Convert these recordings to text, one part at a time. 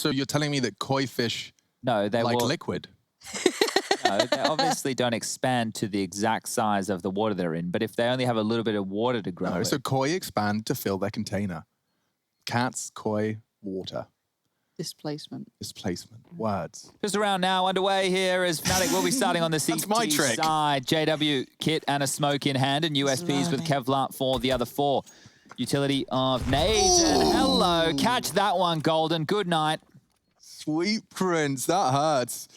So you're telling me that koi fish No, they like will, liquid? No, they obviously don't expand to the exact size of the water they're in, but if they only have a little bit of water to grow No, so koi expand to fill their container. Cats, koi, water. Displacement. Displacement. Words. Just around now, underway here as Fnatic will be starting on the CT my trick. side. JW kit and a smoke in hand and USPs with Kevlar for the other 4. Utility of nades and hello. Catch that one, Golden. Good night. Sweet Prince, that hurts.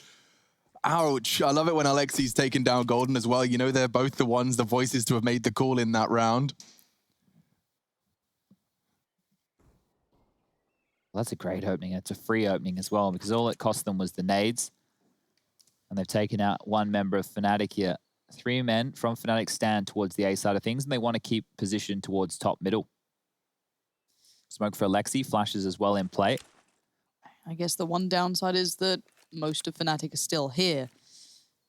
Ouch. I love it when Alexi's taken down Golden as well. You know, they're both the ones, the voices to have made the call in that round. Well, that's a great opening. It's a free opening as well because all it cost them was the nades. And they've taken out one member of Fnatic here. 3 men from Fnatic stand towards the A side of things and they want to keep position towards top middle. Smoke for Alexi, flashes as well in play. I guess the one downside is that most of Fnatic are still here,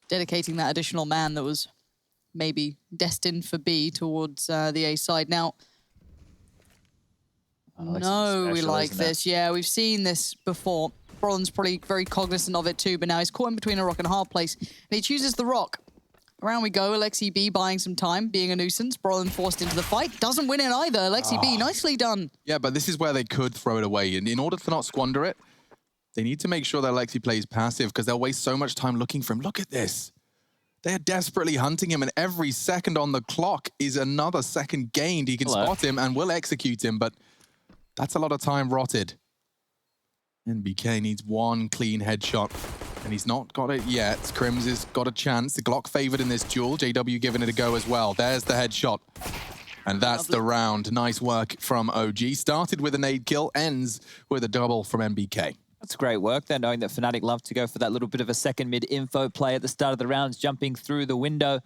dedicating that additional man that was maybe destined for B towards the A side. Now, no, we like this. Yeah, we've seen this before. Brolin's probably very cognizant of it too, but now he's caught in between a rock and a hard place, and he chooses the rock. Around we go, Alexi B buying some time, being a nuisance. Brolin forced into the fight, doesn't win it either. Alexi B, nicely done. Yeah, but this is where they could throw it away, and in order to not squander it, they need to make sure that Alexi plays passive because they'll waste so much time looking for him. Look at this. They're desperately hunting him, and every second on the clock is another second gained. He can spot him and will execute him, but that's a lot of time rotted. NBK needs one clean headshot, and he's not got it yet. Crims has got a chance. The Glock favored in this duel. JW giving it a go as well. There's the headshot. And that's the round. Nice work from OG. Started with a nade kill, ends with a double from NBK. That's great work there, knowing that Fnatic love to go for that little bit of a second mid info play at the start of the rounds, jumping through the window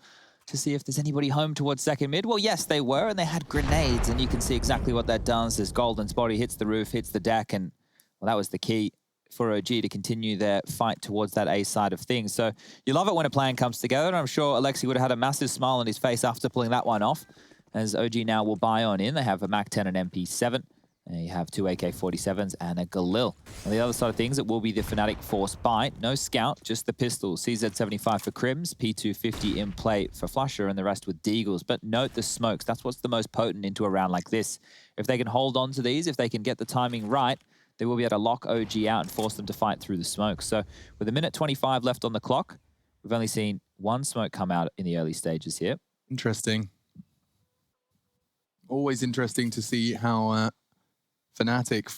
to see if there's anybody home towards second mid. Well, yes, they were, and they had grenades, and you can see exactly what that does as Golden's body hits the roof, hits the deck, and well, that was the key for OG to continue their fight towards that A side of things. So you love it when a plan comes together, and I'm sure Alexi would have had a massive smile on his face after pulling that one off, as OG now will buy on in. They have a MAC-10 and MP7. And you have 2 AK-47s and a Galil. On the other side of things, it will be the Fnatic Force Bite. No Scout, just the pistol. CZ-75 for Crims, P250 in play for Flusher, and the rest with Deagles. But note the smokes. That's what's the most potent into a round like this. If they can hold on to these, if they can get the timing right, they will be able to lock OG out and force them to fight through the smoke. So with a minute 25 left on the clock, we've only seen one smoke come out in the early stages here. Interesting. Always interesting to see how Fnatic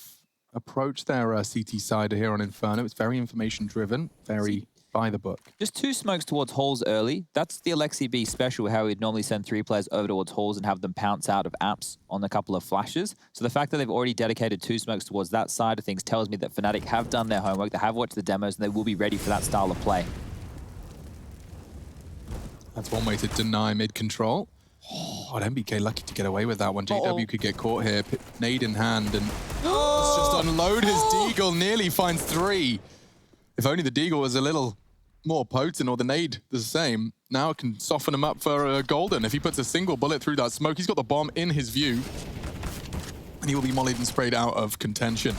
approach their CT side here on Inferno. It's very information-driven, very by the book. Just 2 smokes towards halls early. That's the Alexi B special, how we'd normally send 3 players over towards halls and have them pounce out of apps on a couple of flashes. So the fact that they've already dedicated 2 smokes towards that side of things tells me that Fnatic have done their homework, they have watched the demos, and they will be ready for that style of play. That's one way to deny mid-control. Oh, NBK lucky to get away with that one. JW could get caught here, nade in hand, and just unload his Deagle, nearly finds 3. If only the Deagle was a little more potent, or the nade the same. Now it can soften him up for Golden. If he puts a single bullet through that smoke, he's got the bomb in his view, and he will be mollied and sprayed out of contention.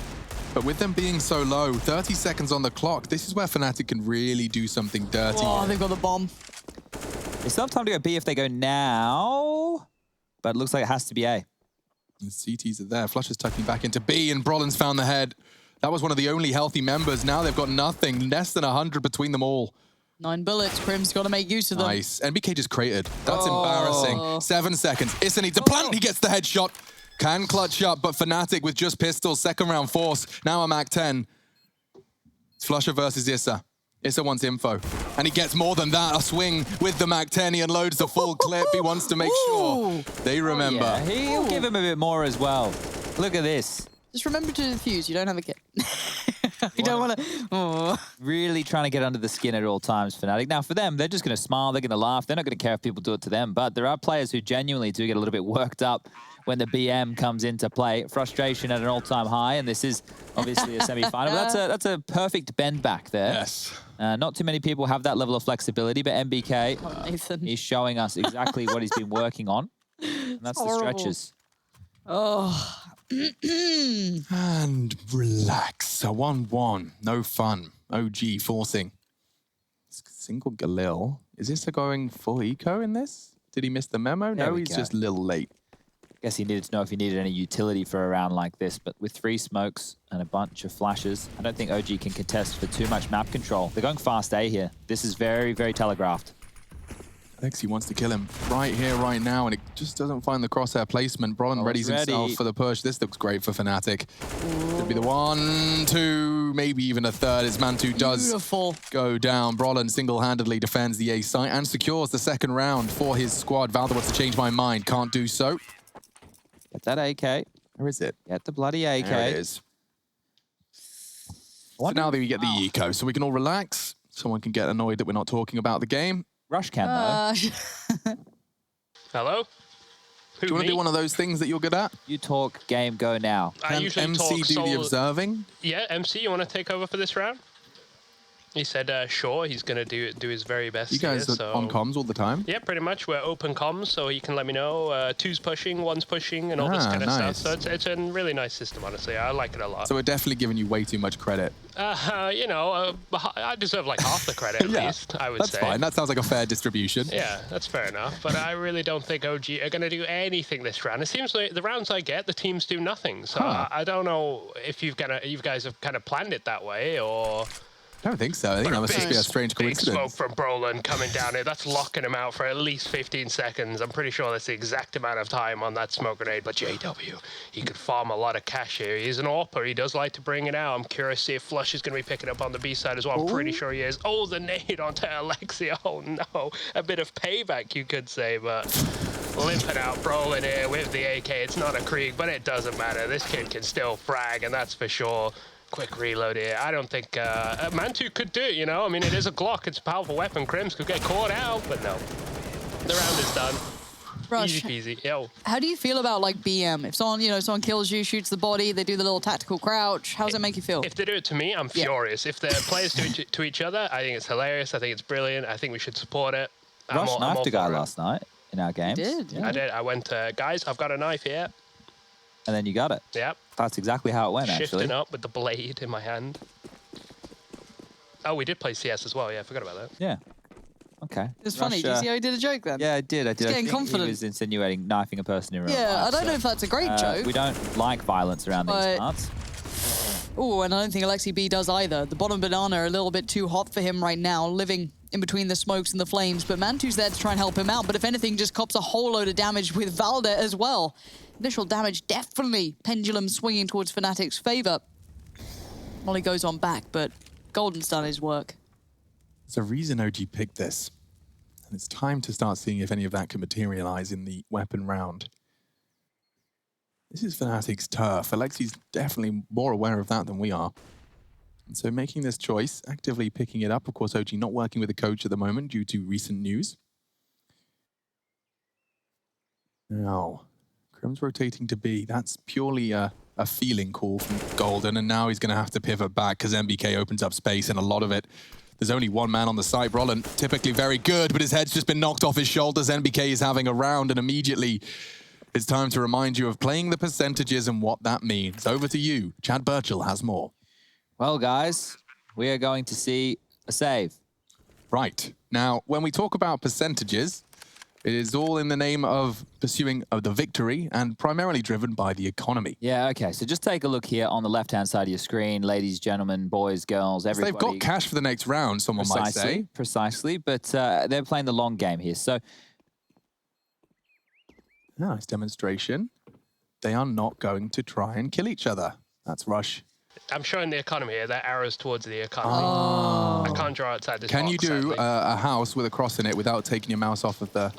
But with them being so low, 30 seconds on the clock, this is where Fnatic can really do something dirty. Oh, they've got the bomb. They still have time to go B if they go now, but it looks like it has to be A. The CTs are there. Flusher's tucking back into B, and Brolin's found the head. That was one of the only healthy members. Now they've got nothing. Less than 100 between them all. 9 bullets. Crim's got to make use of them. Nice. NBK just cratered. That's embarrassing. 7 seconds. Issa needs a plant. He gets the headshot. Can clutch up, but Fnatic with just pistols. Second round force. Now a MAC-10. It's Flusher versus Issa. Issa wants info. And he gets more than that. A swing with the MAC-10. He unloads the full clip. He wants to make sure they remember. Yeah, he'll give him a bit more as well. Look at this. Just remember to defuse. You don't have a kit. You don't want to... Really trying to get under the skin at all times, Fnatic. Now, for them, they're just going to smile. They're going to laugh. They're not going to care if people do it to them. But there are players who genuinely do get a little bit worked up when the BM comes into play. Frustration at an all-time high, and this is obviously a semi-final. But that's a perfect bend back there. Yes. Not too many people have that level of flexibility, but NBK is showing us exactly what he's been working on. And that's the stretches. Oh, And relax. A 1-1. No fun. OG forcing. Single Galil. Is this a going full eco in this? Did he miss the memo? There No, we he's go. just a little late. Guess he needed to know if he needed any utility for a round like this, but with 3 smokes and a bunch of flashes, I don't think OG can contest for too much map control. They're going fast A here. This is very, very telegraphed. Lexi wants to kill him right here, right now, and it just doesn't find the crosshair placement. Brolin readies himself for the push. This looks great for Fnatic. Could be the 1, 2, maybe even a third as Mantu does go down. Brolin single-handedly defends the A site and secures the second round for his squad. Valda wants to change my mind. Can't do so. Get that AK. Where is it? Get the bloody AK. There it is. So now that we get the eco, so we can all relax. Someone can get annoyed that we're not talking about the game. Rush can, though. Hello? Do you want to do one of those things that you're good at? You talk, game, go now. I usually MC talk do the solo. observing? Yeah, MC, you want to take over for this round? He said, sure, he's going to do his very best. You guys here, are on comms all the time? Yeah, pretty much. We're open comms, so he can let me know. 2's pushing, 1's pushing, and all this kind of stuff. So it's a really nice system, honestly. I like it a lot. So we're definitely giving you way too much credit. You know, I deserve like half the credit at least, I would say. That's fine. That sounds like a fair distribution. Yeah, that's fair enough. But I really don't think OG are going to do anything this round. It seems like the rounds I get, the teams do nothing. So I don't know if you guys have kind of planned it that way, or... I don't think so. I think that must just be a strange coincidence. Big smoke from Brolin coming down here. That's locking him out for at least 15 seconds. I'm pretty sure that's the exact amount of time on that smoke grenade. But JW, he could farm a lot of cash here. He's an AWPer. He does like to bring it out. I'm curious to see if Flush is going to be picking up on the B side as well. I'm pretty sure he is. Oh, the nade onto Alexia. Oh, no. A bit of payback, you could say, but... limping out Brolin here with the AK. It's not a Krieg, but it doesn't matter. This kid can still frag, and that's for sure. Quick reload here. I don't think Mantu could do it, you know? I mean, it is a Glock. It's a powerful weapon. Crims could get caught out, but no. The round is done. Rush, easy peasy. Yo. how do you feel about like BM? If someone kills you, shoots the body, they do the little tactical crouch, how does it make you feel? If they do it to me, I'm furious. If the players do it to each other, I think it's hilarious. I think it's brilliant. I think we should support it. Rush knifed a guy last night in our games. You did, yeah. I did. I went, guys, I've got a knife here. And then you got it. Yep. That's exactly how it went, Shifting actually. up with the blade in my hand. Oh, we did play CS as well. Yeah, I forgot about that. Yeah. Okay. It's funny. Do you see how he did a joke then? Yeah, I did. He's getting confident. He was insinuating knifing a person in real life. Yeah, I don't know if that's a great joke. We don't like violence around these parts. Oh, and I don't think Alexi B does either. The bottom banana are a little bit too hot for him right now, living in between the smokes and the flames. But Mantu's there to try and help him out. But if anything, just cops a whole load of damage with Valda as well. Initial damage definitely pendulum swinging towards Fnatic's favor. Molly goes on back, but Golden's done his work. There's a reason OG picked this. And it's time to start seeing if any of that can materialize in the weapon round. This is Fnatic's turf. Alexi's definitely more aware of that than we are. And so making this choice, actively picking it up. Of course, OG not working with a coach at the moment due to recent news. Now, Crim's rotating to B. That's purely a feeling call from Golden, and now he's going to have to pivot back because MBK opens up space, and a lot of it. There's only one man on the site. Brolin, typically very good, but his head's just been knocked off his shoulders. MBK is having a round, and immediately it's time to remind you of playing the percentages and what that means. Over to you. Chad Burchill has more. Well, guys, we are going to see a save. Right. Now, when we talk about percentages, it is all in the name of pursuing the victory and primarily driven by the economy. Yeah, okay. So just take a look here on the left-hand side of your screen, ladies, gentlemen, boys, girls, everybody. So they've got cash for the next round, someone might say. Precisely, but they're playing the long game here. So, nice demonstration. They are not going to try and kill each other. That's Rush. I'm showing the economy here. That arrows towards the economy. Oh. I can't draw outside this Can box, you do sadly. a house with a cross in it without taking your mouse off of the...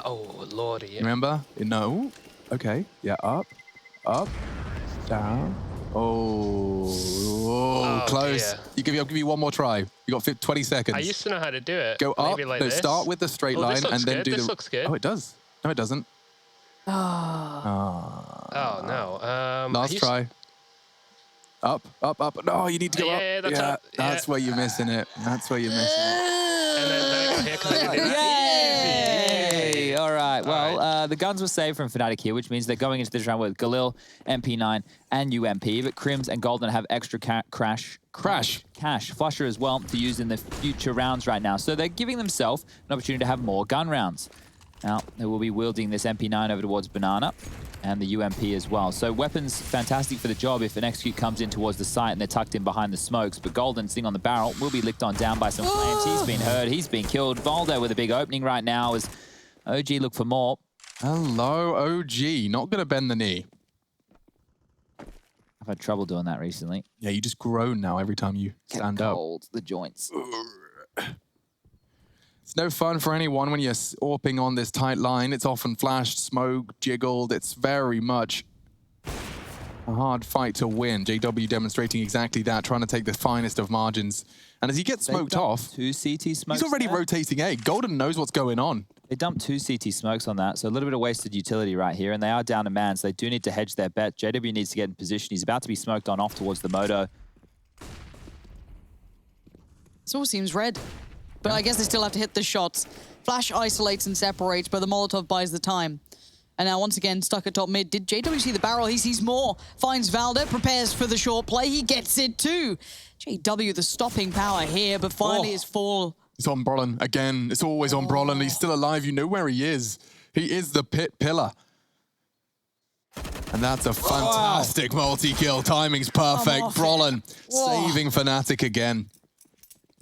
oh, lordy. Remember? No. Okay. Yeah, up, down. Oh, close. Dear. I'll give you one more try. You got 20 seconds. I used to know how to do it. Go up. Maybe like this. Start with the straight line and then do this looks good. Oh, it does. No, it doesn't. Oh, no. Last try. Up. No, you need to go up. Yeah, that's where you're missing it. That's where you're missing it. And then I got here because I didn't do that. yay! All right. Well, the guns were saved from Fnatic here, which means they're going into this round with Galil, MP9, and UMP. But Crims and Golden have extra cash, Flusher as well, to use in the future rounds right now. So they're giving themselves an opportunity to have more gun rounds. Now, they will be wielding this MP9 over towards Banana and the UMP as well. So weapons, fantastic for the job if an execute comes in towards the site and they're tucked in behind the smokes. But Golden, sitting on the barrel, will be licked on down by some flames. He's been hurt. He's been killed. Valdo with a big opening right now as OG look for more. Hello, OG. Not going to bend the knee. I've had trouble doing that recently. Yeah, you just groan now every time you stand up. Cold, the joints. It's no fun for anyone when you're AWPing on this tight line. It's often flashed, smoked, jiggled. It's very much a hard fight to win. JW demonstrating exactly that, trying to take the finest of margins. And as he gets smoked off, 2 CT smokes. He's already there. rotating A. Golden knows what's going on. They dumped 2 CT smokes on that, so a little bit of wasted utility right here, and they are down a man, so they do need to hedge their bet. JW needs to get in position. He's about to be smoked on off towards the Moto. This all seems red. But I guess they still have to hit the shots. Flash isolates and separates, but the Molotov buys the time. And now once again, stuck at top mid. Did JW see the barrel? He sees more. Finds Valda, prepares for the short play. He gets it too. JW, the stopping power here, but finally his fall. It's on Brolin again. It's always on Brolin. He's still alive. You know where he is. He is the pit pillar. And that's a fantastic multi-kill. Timing's perfect. Brolin saving Fnatic again.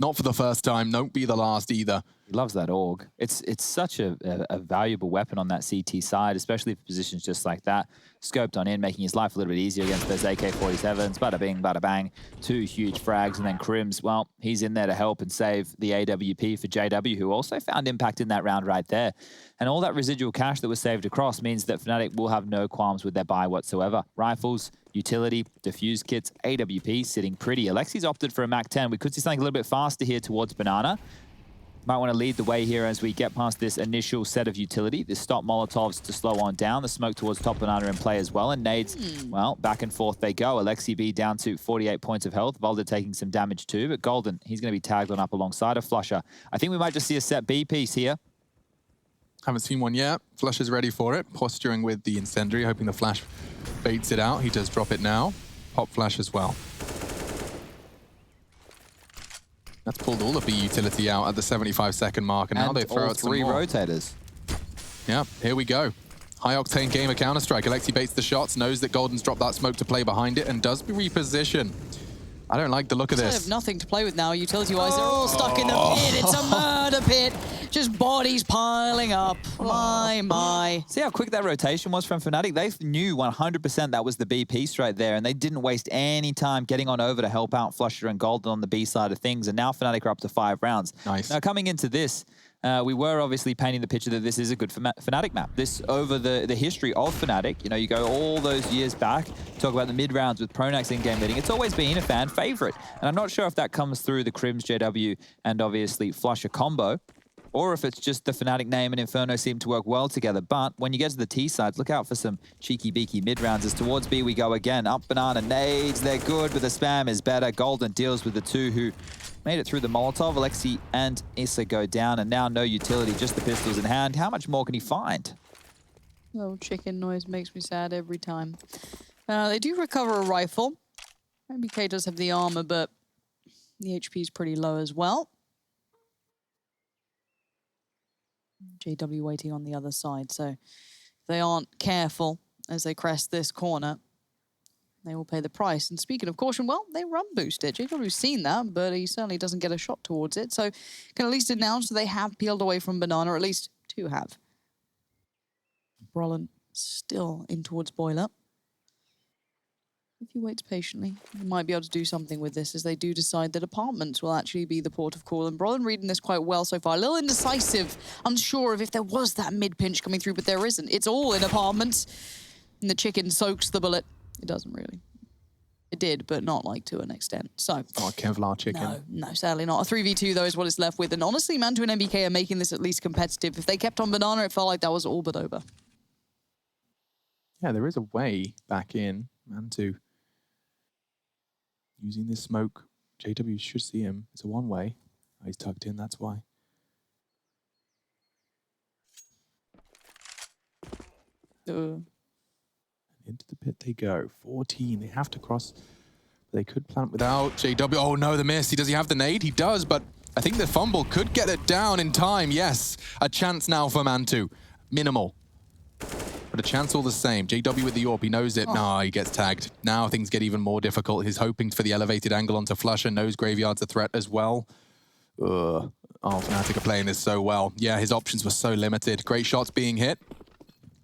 Not for the first time. Don't be the last either. He loves that AUG. It's such a valuable weapon on that CT side, especially for positions just like that. Scoped on in, making his life a little bit easier against those AK-47s. Bada bing, bada bang. 2 huge frags. And then Crims, well, he's in there to help and save the AWP for JW, who also found impact in that round right there. And all that residual cash that was saved across means that Fnatic will have no qualms with their buy whatsoever. Rifles, utility, diffuse kits, AWP sitting pretty. Alexi's opted for a MAC-10. We could see something a little bit faster here towards Banana. Might want to lead the way here as we get past this initial set of utility. This stop Molotovs to slow on down. The smoke towards top Banana in play as well. And nades, well, back and forth they go. Alexi B down to 48 points of health. Valda taking some damage too. But Golden, he's going to be tagged on up alongside of Flusher. I think we might just see a set B piece here. Haven't seen one yet. Flusher's ready for it. Posturing with the incendiary, hoping the flash baits it out. He does drop it now. Pop flash as well. That's pulled all of the utility out at the 75-second mark, and now they throw out some 3 more. rotators. Yeah, here we go. High-octane game of Counter-Strike. Alexi baits the shots, knows that Golden's dropped that smoke to play behind it, and does reposition. I don't like the look of this. They have nothing to play with now, utility-wise. They're all stuck in the pit. It's a murder pit. Just bodies piling up. My. See how quick that rotation was from Fnatic? They knew 100% that was the B piece right there, and they didn't waste any time getting on over to help out Flusher and Golden on the B side of things, and now Fnatic are up to 5 rounds. Nice. Now, coming into this, we were obviously painting the picture that this is a good Fnatic map. This, over the history of Fnatic, you know, you go all those years back, talk about the mid-rounds with Pronax in-game leading, it's always been a fan favorite. And I'm not sure if that comes through the Crims, JW, and obviously Flusher combo, or if it's just the Fnatic name and Inferno seem to work well together. But when you get to the T sides, look out for some cheeky-beaky mid-rounds. As towards B we go again. Up Banana nades, they're good, but the spam is better. Golden deals with the 2 who made it through the Molotov. Alexi and Issa go down, and now no utility, just the pistols in hand. How much more can he find? Little chicken noise makes me sad every time. They do recover a rifle. MBK does have the armor, but the HP is pretty low as well. JW waiting on the other side, so if they aren't careful as they crest this corner, they will pay the price. And speaking of caution, well, they run boost it. JW's seen that, but he certainly doesn't get a shot towards it, so can at least announce that they have peeled away from Banana, or at least 2 have. Brolin still in towards Boiler. If he waits patiently, he might be able to do something with this as they do decide that apartments will actually be the port of call. And Brolin reading this quite well so far. A little indecisive, unsure of if there was that mid-pinch coming through, but there isn't. It's all in apartments. And the chicken soaks the bullet. It doesn't really. It did, but not like to an extent. So, Oh, Kevlar chicken. No, sadly not. A 3v2 though is what it's left with. And honestly, Mantu and MBK are making this at least competitive. If they kept on Banana, it felt like that was all but over. Yeah, there is a way back in. Mantu using this smoke. JW should see him. It's a one-way. Oh, he's tucked in, that's why. Into the pit they go. 14. They have to cross. They could plant without JW. Oh no, the miss. Does he have the nade? He does, but I think the fumble could get it down in time. Yes, a chance now for Mantu. Minimal. But a chance all the same. JW with the AWP, he knows it. No, he gets tagged. Now things get even more difficult. He's hoping for the elevated angle onto Flusher. Knows Graveyard's a threat as well. Oh, Fnatic are playing this so well. Yeah, his options were so limited. Great shots being hit.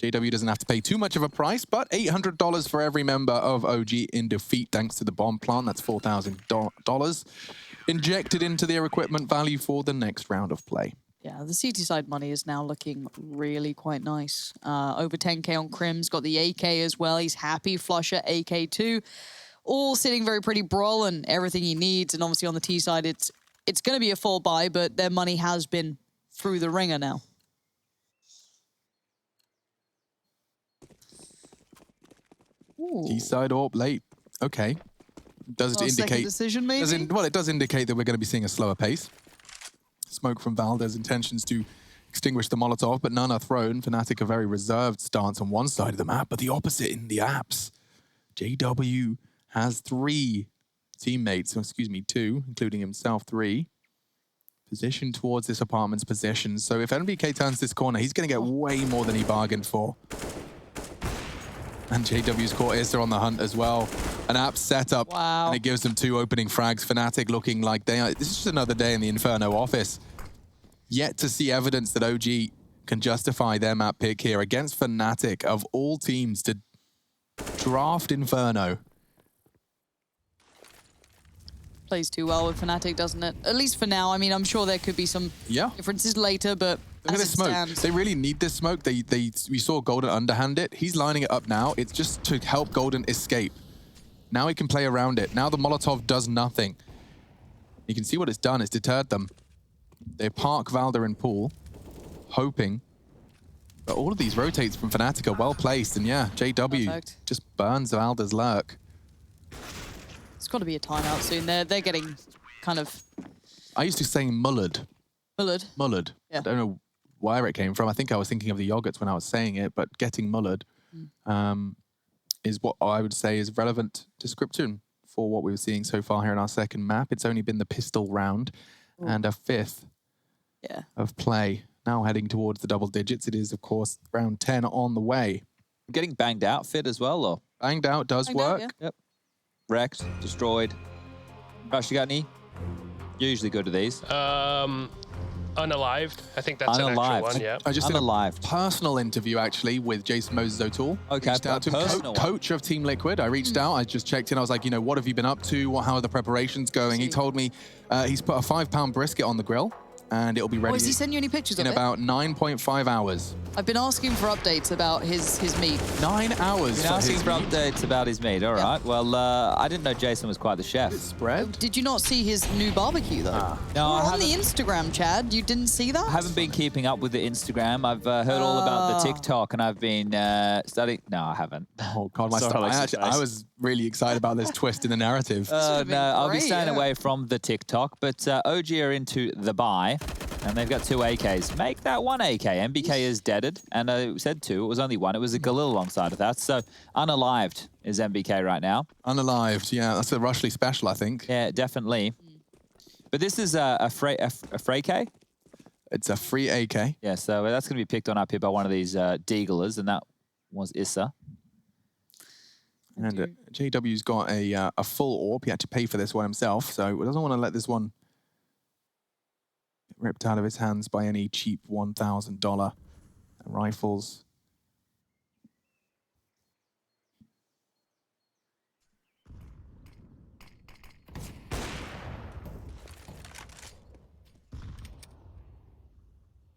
JW doesn't have to pay too much of a price, but $800 for every member of OG in defeat thanks to the bomb plant. That's $4,000 injected into their equipment value for the next round of play. Yeah, the CT side money is now looking really quite nice. Over 10k on Crim's, got the AK as well. He's happy. Flusher, AK2. All sitting very pretty. Brawl and everything he needs. And obviously on the T side, it's going to be a full buy, but their money has been through the ringer now. T-side AWP late. Okay. Does it indicate... decision, maybe? Well, it does indicate that we're going to be seeing a slower pace. Smoke from Valdez, intentions to extinguish the Molotov, but none are thrown. Fnatic a very reserved stance on one side of the map, but the opposite in the apps. JW has 3 teammates, excuse me, 2, including himself, 3. Positioned towards this apartment's position. So if NBK turns this corner, he's going to get way more than he bargained for. And JW's caught Issa on the hunt as well. An app setup, and it gives them 2 opening frags. Fnatic looking like they are... This is just another day in the Inferno office. Yet to see evidence that OG can justify their map pick here against Fnatic, of all teams, to draft Inferno. Plays too well with Fnatic, doesn't it? At least for now. I mean, I'm sure there could be some differences later, but look at this smoke. They really need this smoke. We saw Golden underhand it. He's lining it up now. It's just to help Golden escape. Now he can play around it. Now the Molotov does nothing. You can see what it's done. It's deterred them. They park Valder in pool, hoping. But all of these rotates from Fnatic are well placed. And yeah, JW just burns Valder's lurk. It's got to be a timeout soon. They're getting kind of... I used to say mullered. Mullered? Mullered. Yeah. I don't know where it came from. I think I was thinking of the yogurts when I was saying it, but getting mullered is what I would say is relevant description for what we were seeing so far here in our second map. It's only been the pistol round and a 5th of play. Now heading towards the double digits. It is, of course, round 10 on the way. Getting banged out fit as well, or? Banged out does work. Yep. Wrecked, destroyed. Rush, you got any? Usually good to these. Unalived. I think that's an actual one, yeah. I just did a personal interview, actually, with Jason Moses O'Toole. Okay, reached out to him, coach of Team Liquid. I reached out, I just checked in. I was like, you know, what have you been up to? How are the preparations going? He told me he's put a 5-pound brisket on the grill, and it'll be ready. Has he sent you any pictures of it? In about 9.5 hours. I've been asking for updates about his meat. 9 hours. Been asking for updates about his meat. All right. Well, I didn't know Jason was quite the chef. It's spread. Did you not see his new barbecue though? No, on the Instagram, Chad. You didn't see that? I haven't been keeping up with the Instagram. I've heard all about the TikTok, and I've been studying. No, I haven't. Oh God, I was really excited about this twist in the narrative. No, I'll be staying away from the TikTok. But OG are into the buy. And they've got 2 AKs. Make that 1 AK. MBK is deaded. And I said 2. It was only 1. It was a Galil alongside of that. So unalived is MBK right now. Unalived, yeah. That's a Rushley special, I think. Yeah, definitely. But this is a Frey-K? It's a free AK. Yeah, so that's going to be picked on up here by one of these Deaglers. And that was Issa. And JW's got a full AWP. He had to pay for this one himself. So he doesn't want to let this one ripped out of his hands by any cheap $1,000 rifles.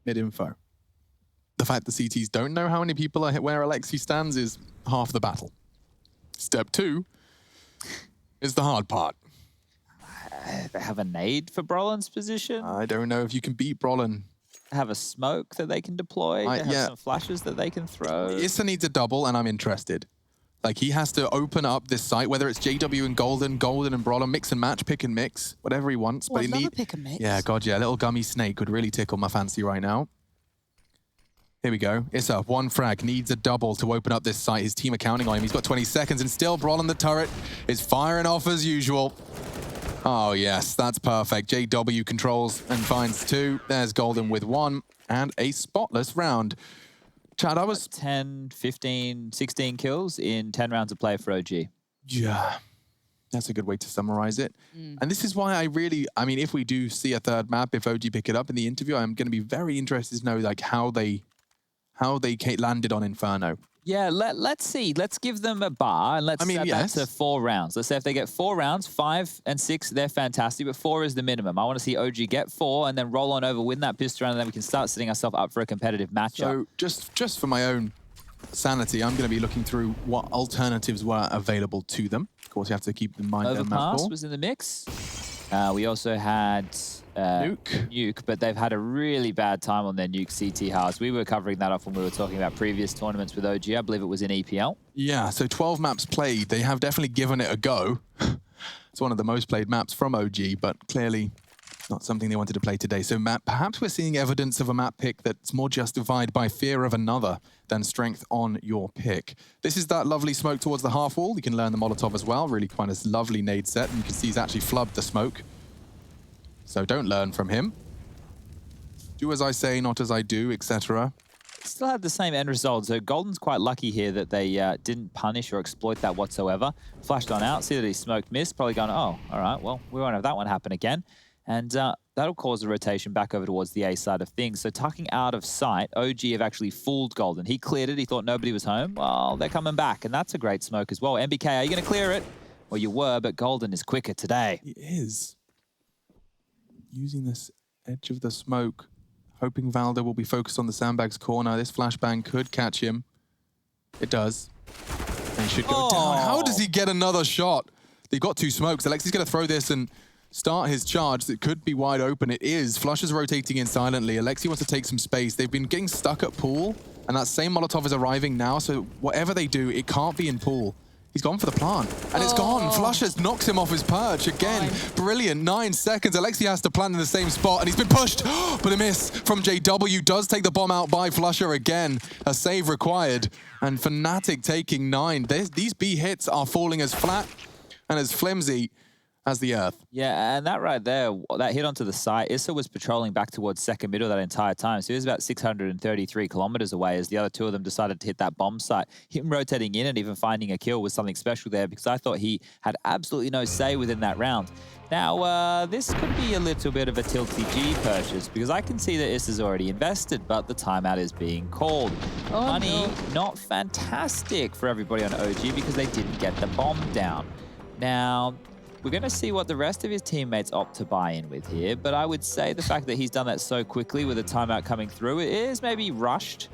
Mid-info. The fact the CTs don't know how many people are where Alexi stands is half the battle. Step 2 is the hard part. They have a nade for Brolin's position. I don't know if you can beat Brolin. Have a smoke that they can deploy. They have some flashes that they can throw. Issa needs a double, and I'm interested. Like, he has to open up this site, whether it's JW and Golden and Brolin, mix and match, pick and mix, whatever he wants. But he needs pick and mix. Yeah, God, yeah. A little gummy snake would really tickle my fancy right now. Here we go. Issa, one frag, needs a double to open up this site. His team are counting on him. He's got 20 seconds and still Brawl on the turret is firing off as usual. Oh yes, that's perfect. JW controls and finds 2. There's Golden with 1 and a spotless round. Chad, I was 10, 15, 16 kills in 10 rounds of play for OG. Yeah, that's a good way to summarize it. And this is why I mean, if we do see a third map, if OG pick it up in the interview, I'm going to be very interested to know like how they landed on Inferno. Yeah, let's see. Let's give them a bar and let's set that to 4 rounds. Let's say if they get 4 rounds, 5 and 6, they're fantastic, but 4 is the minimum. I want to see OG get 4 and then roll on over, win that pistol round, and then we can start setting ourselves up for a competitive matchup. So just for my own sanity, I'm going to be looking through what alternatives were available to them. Of course, you have to keep in mind their map Overpass ball. was in the mix. We also had Nuke, but they've had a really bad time on their Nuke CT halves. We were covering that off when we were talking about previous tournaments with OG. I believe it was in EPL. Yeah, so 12 maps played. They have definitely given it a go. It's one of the most played maps from OG, but clearly not something they wanted to play today. So perhaps we're seeing evidence of a map pick that's more justified by fear of another than strength on your pick. This is that lovely smoke towards the half wall. You can learn the Molotov as well. Really quite a lovely nade set. And you can see he's actually flubbed the smoke. So don't learn from him. Do as I say, not as I do, etc. Still had the same end result. So Golden's quite lucky here that they didn't punish or exploit that whatsoever. Flashed on out, see that he smoked missed, probably going, oh, all right, well, we won't have that one happen again. And that'll cause a rotation back over towards the A side of things. So tucking out of sight, OG have actually fooled Golden. He cleared it, he thought nobody was home. Well, they're coming back, and that's a great smoke as well. MBK, are you going to clear it? Well, you were, but Golden is quicker today. He is. Using this edge of the smoke, hoping Valda will be focused on the sandbags corner. This flashbang could catch him. It does. And he should go down. How does he get another shot? They've got 2 smokes. Alexi's going to throw this and start his charge. It could be wide open. It is. Flush is rotating in silently. Alexi wants to take some space. They've been getting stuck at pool, and that same Molotov is arriving now, so whatever they do, it can't be in pool. He's gone for the plant, and it's gone. Flushes knocks him off his perch again. Brilliant, 9 seconds. Alexi has to plant in the same spot, and he's been pushed, but a miss from JW. Does take the bomb out by Flusher again. A save required, and Fnatic taking 9. These B hits are falling as flat and as flimsy as the earth. Yeah, and that right there, that hit onto the site, Issa was patrolling back towards second middle that entire time. So he was about 633 kilometers away as the other 2 of them decided to hit that bomb site. Him rotating in and even finding a kill was something special there because I thought he had absolutely no say within that round. Now, this could be a little bit of a tilty G purchase because I can see that Issa's already invested, but the timeout is being called. Money, not fantastic for everybody on OG because they didn't get the bomb down. Now, we're going to see what the rest of his teammates opt to buy in with here, but I would say the fact that he's done that so quickly with a timeout coming through, it is maybe rushed.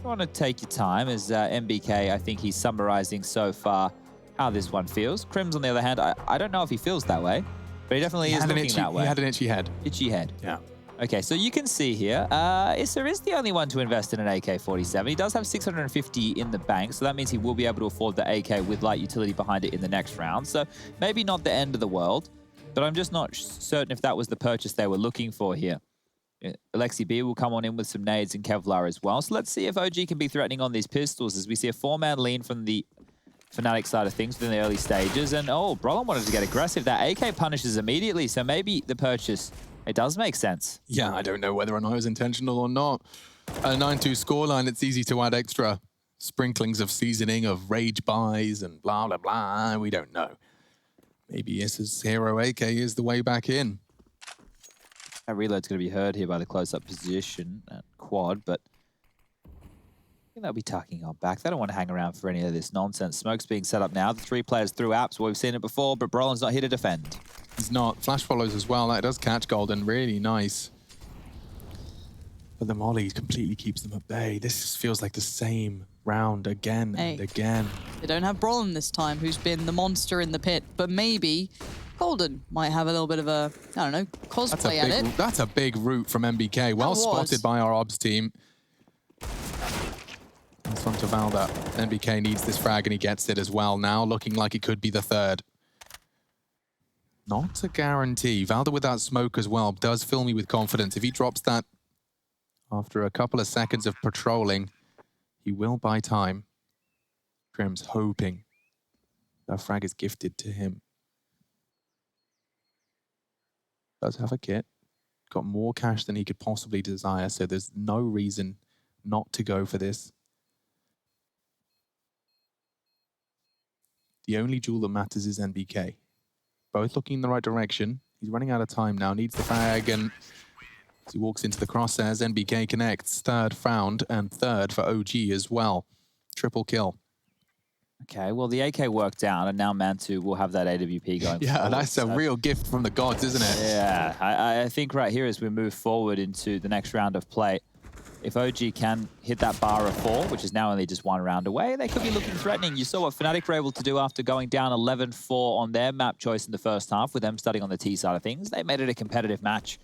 You want to take your time as MBK, I think he's summarizing so far how this one feels. Crims, on the other hand, I don't know if he feels that way, but he definitely is looking that way. He had an itchy head. Itchy head. Yeah. Okay, so you can see here, Issa is the only one to invest in an AK-47. He does have 650 in the bank, so that means he will be able to afford the AK with light utility behind it in the next round. So maybe not the end of the world, but I'm just not certain if that was the purchase they were looking for here. Alexi B will come on in with some nades and Kevlar as well. So let's see if OG can be threatening on these pistols as we see a 4-man lean from the Fnatic side of things within the early stages. And Brolin wanted to get aggressive. That AK punishes immediately, so maybe the purchase, it does make sense. Yeah, I don't know whether or not it was intentional or not. A 9-2 scoreline, it's easy to add extra sprinklings of seasoning, of rage buys and blah, blah, blah. We don't know. Maybe Issa's hero AK is the way back in. That reload's going to be heard here by the close-up position at quad, but I think they'll be tucking on back. They don't want to hang around for any of this nonsense. Smoke's being set up now. The 3 players through apps. Well, we've seen it before, but Brolin's not here to defend. He's not. Flash follows as well. That does catch Golden. Really nice. But the molly completely keeps them at bay. This feels like the same round again and again. They don't have Brolin this time, who's been the monster in the pit, but maybe Golden might have a little bit of a, I don't know, cosplay at it. That's a big route from MBK. Well spotted by our obs team. This one to Valda. MBK needs this frag and he gets it as well now, looking like it could be the 3rd. Not a guarantee. Valda with that smoke as well does fill me with confidence. If he drops that After a couple of seconds of patrolling, he will buy time. Crim's hoping that frag is gifted to him. Does have a kit. Got more cash than he could possibly desire, so there's no reason not to go for this. The only jewel that matters is NBK. Both looking in the right direction. He's running out of time now, needs the frag, and as he walks into the crosshairs, NBK connects. Third found, and third for OG as well. Triple kill. Okay, well, the AK worked out, and now Mantu will have that AWP going Yeah, forward, that's a real gift from the gods, isn't it? Yeah, I think right here as we move forward into the next round of play, if OG can hit that bar of 4, which is now only just 1 round away, they could be looking threatening. You saw what Fnatic were able to do after going down 11-4 on their map choice in the first half, with them starting on the T side of things. They made it a competitive match.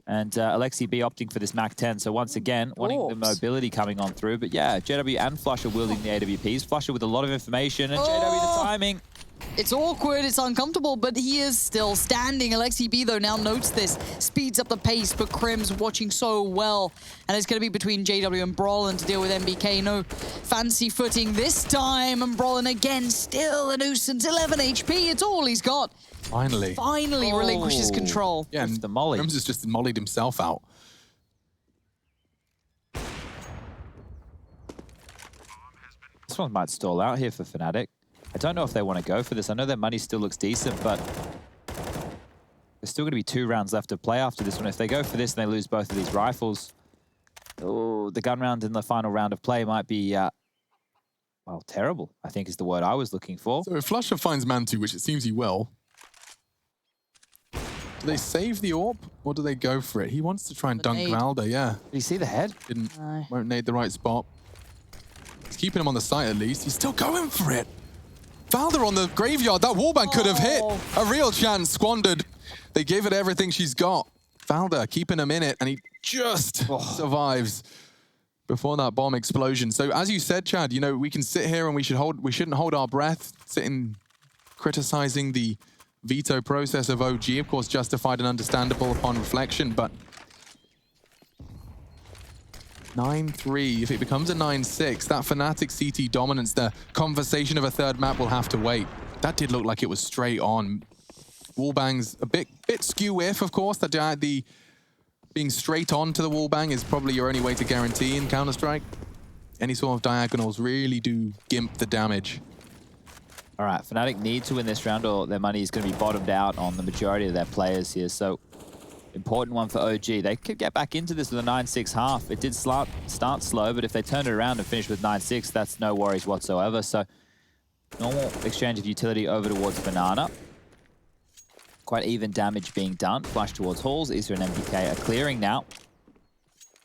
And Alexi B opting for this Mac 10. So once again, wanting the mobility coming on through. But yeah, JW and Flusher wielding the AWPs. Flusher with a lot of information, and JW the timing. It's awkward, it's uncomfortable, but he is still standing. Alexi B, though, now notes this, speeds up the pace, but Crim's watching so well. And it's going to be between JW and Brolin to deal with NBK. No fancy footing this time, and Brolin again, still a nuisance. 11 HP, it's all he's got. Finally Relinquishes control. Yeah, and the molly. Crims has just mollied himself out. This one might stall out here for Fnatic. I don't know if they want to go for this. I know their money still looks decent, but there's still going to be 2 rounds left to play after this one. If they go for this and they lose both of these rifles, oh, the gun round in the final round of play might be, well, terrible, I think is the word I was looking for. So if Flusher finds Mantu, which it seems he will, do they save the AWP, or do they go for it? He wants to try and dunk Valda, yeah. Did you see the head? Won't nade the right spot. He's keeping him on the site at least. He's still going for it. Valda on the graveyard. That wallbang could have hit. A real chance squandered. They gave it everything she's got. Valda keeping him in it, and he just survives before that bomb explosion. So as you said, Chad, you know, we can sit here and we shouldn't hold our breath, sitting criticizing the veto process of OG, of course justified and understandable upon reflection, but 9-3, if it becomes a 9-6, that Fnatic CT dominance, the conversation of a third map will have to wait. That did look like it was straight on. Wallbang's a bit skew-if, of course, that the being straight on to the wallbang is probably your only way to guarantee in Counter-Strike. Any sort of diagonals really do gimp the damage. All right, Fnatic need to win this round or their money is going to be bottomed out on the majority of their players here. So important one for OG. They could get back into this with a 9-6 half. It did start slow, but if they turn it around and finish with 9-6, that's no worries whatsoever. So normal exchange of utility over towards Banana. Quite even damage being done. Flash towards Halls. Isra and MPK are clearing now.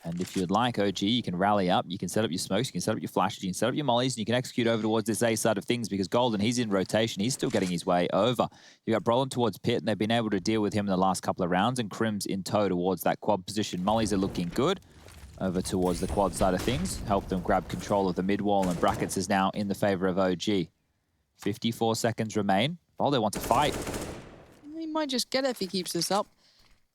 And if you'd like OG, you can rally up, you can set up your smokes, you can set up your flashes, you can set up your mollies, and you can execute over towards this A side of things because Golden, he's in rotation, he's still getting his way over. You got Brolin towards Pit, and they've been able to deal with him in the last couple of rounds, and Crim's in tow towards that quad position. Mollies are looking good over towards the quad side of things, help them grab control of the mid wall, and Brackets is now in the favor of OG. 54 seconds remain. Boldo wants to fight. He might just get it if he keeps this up.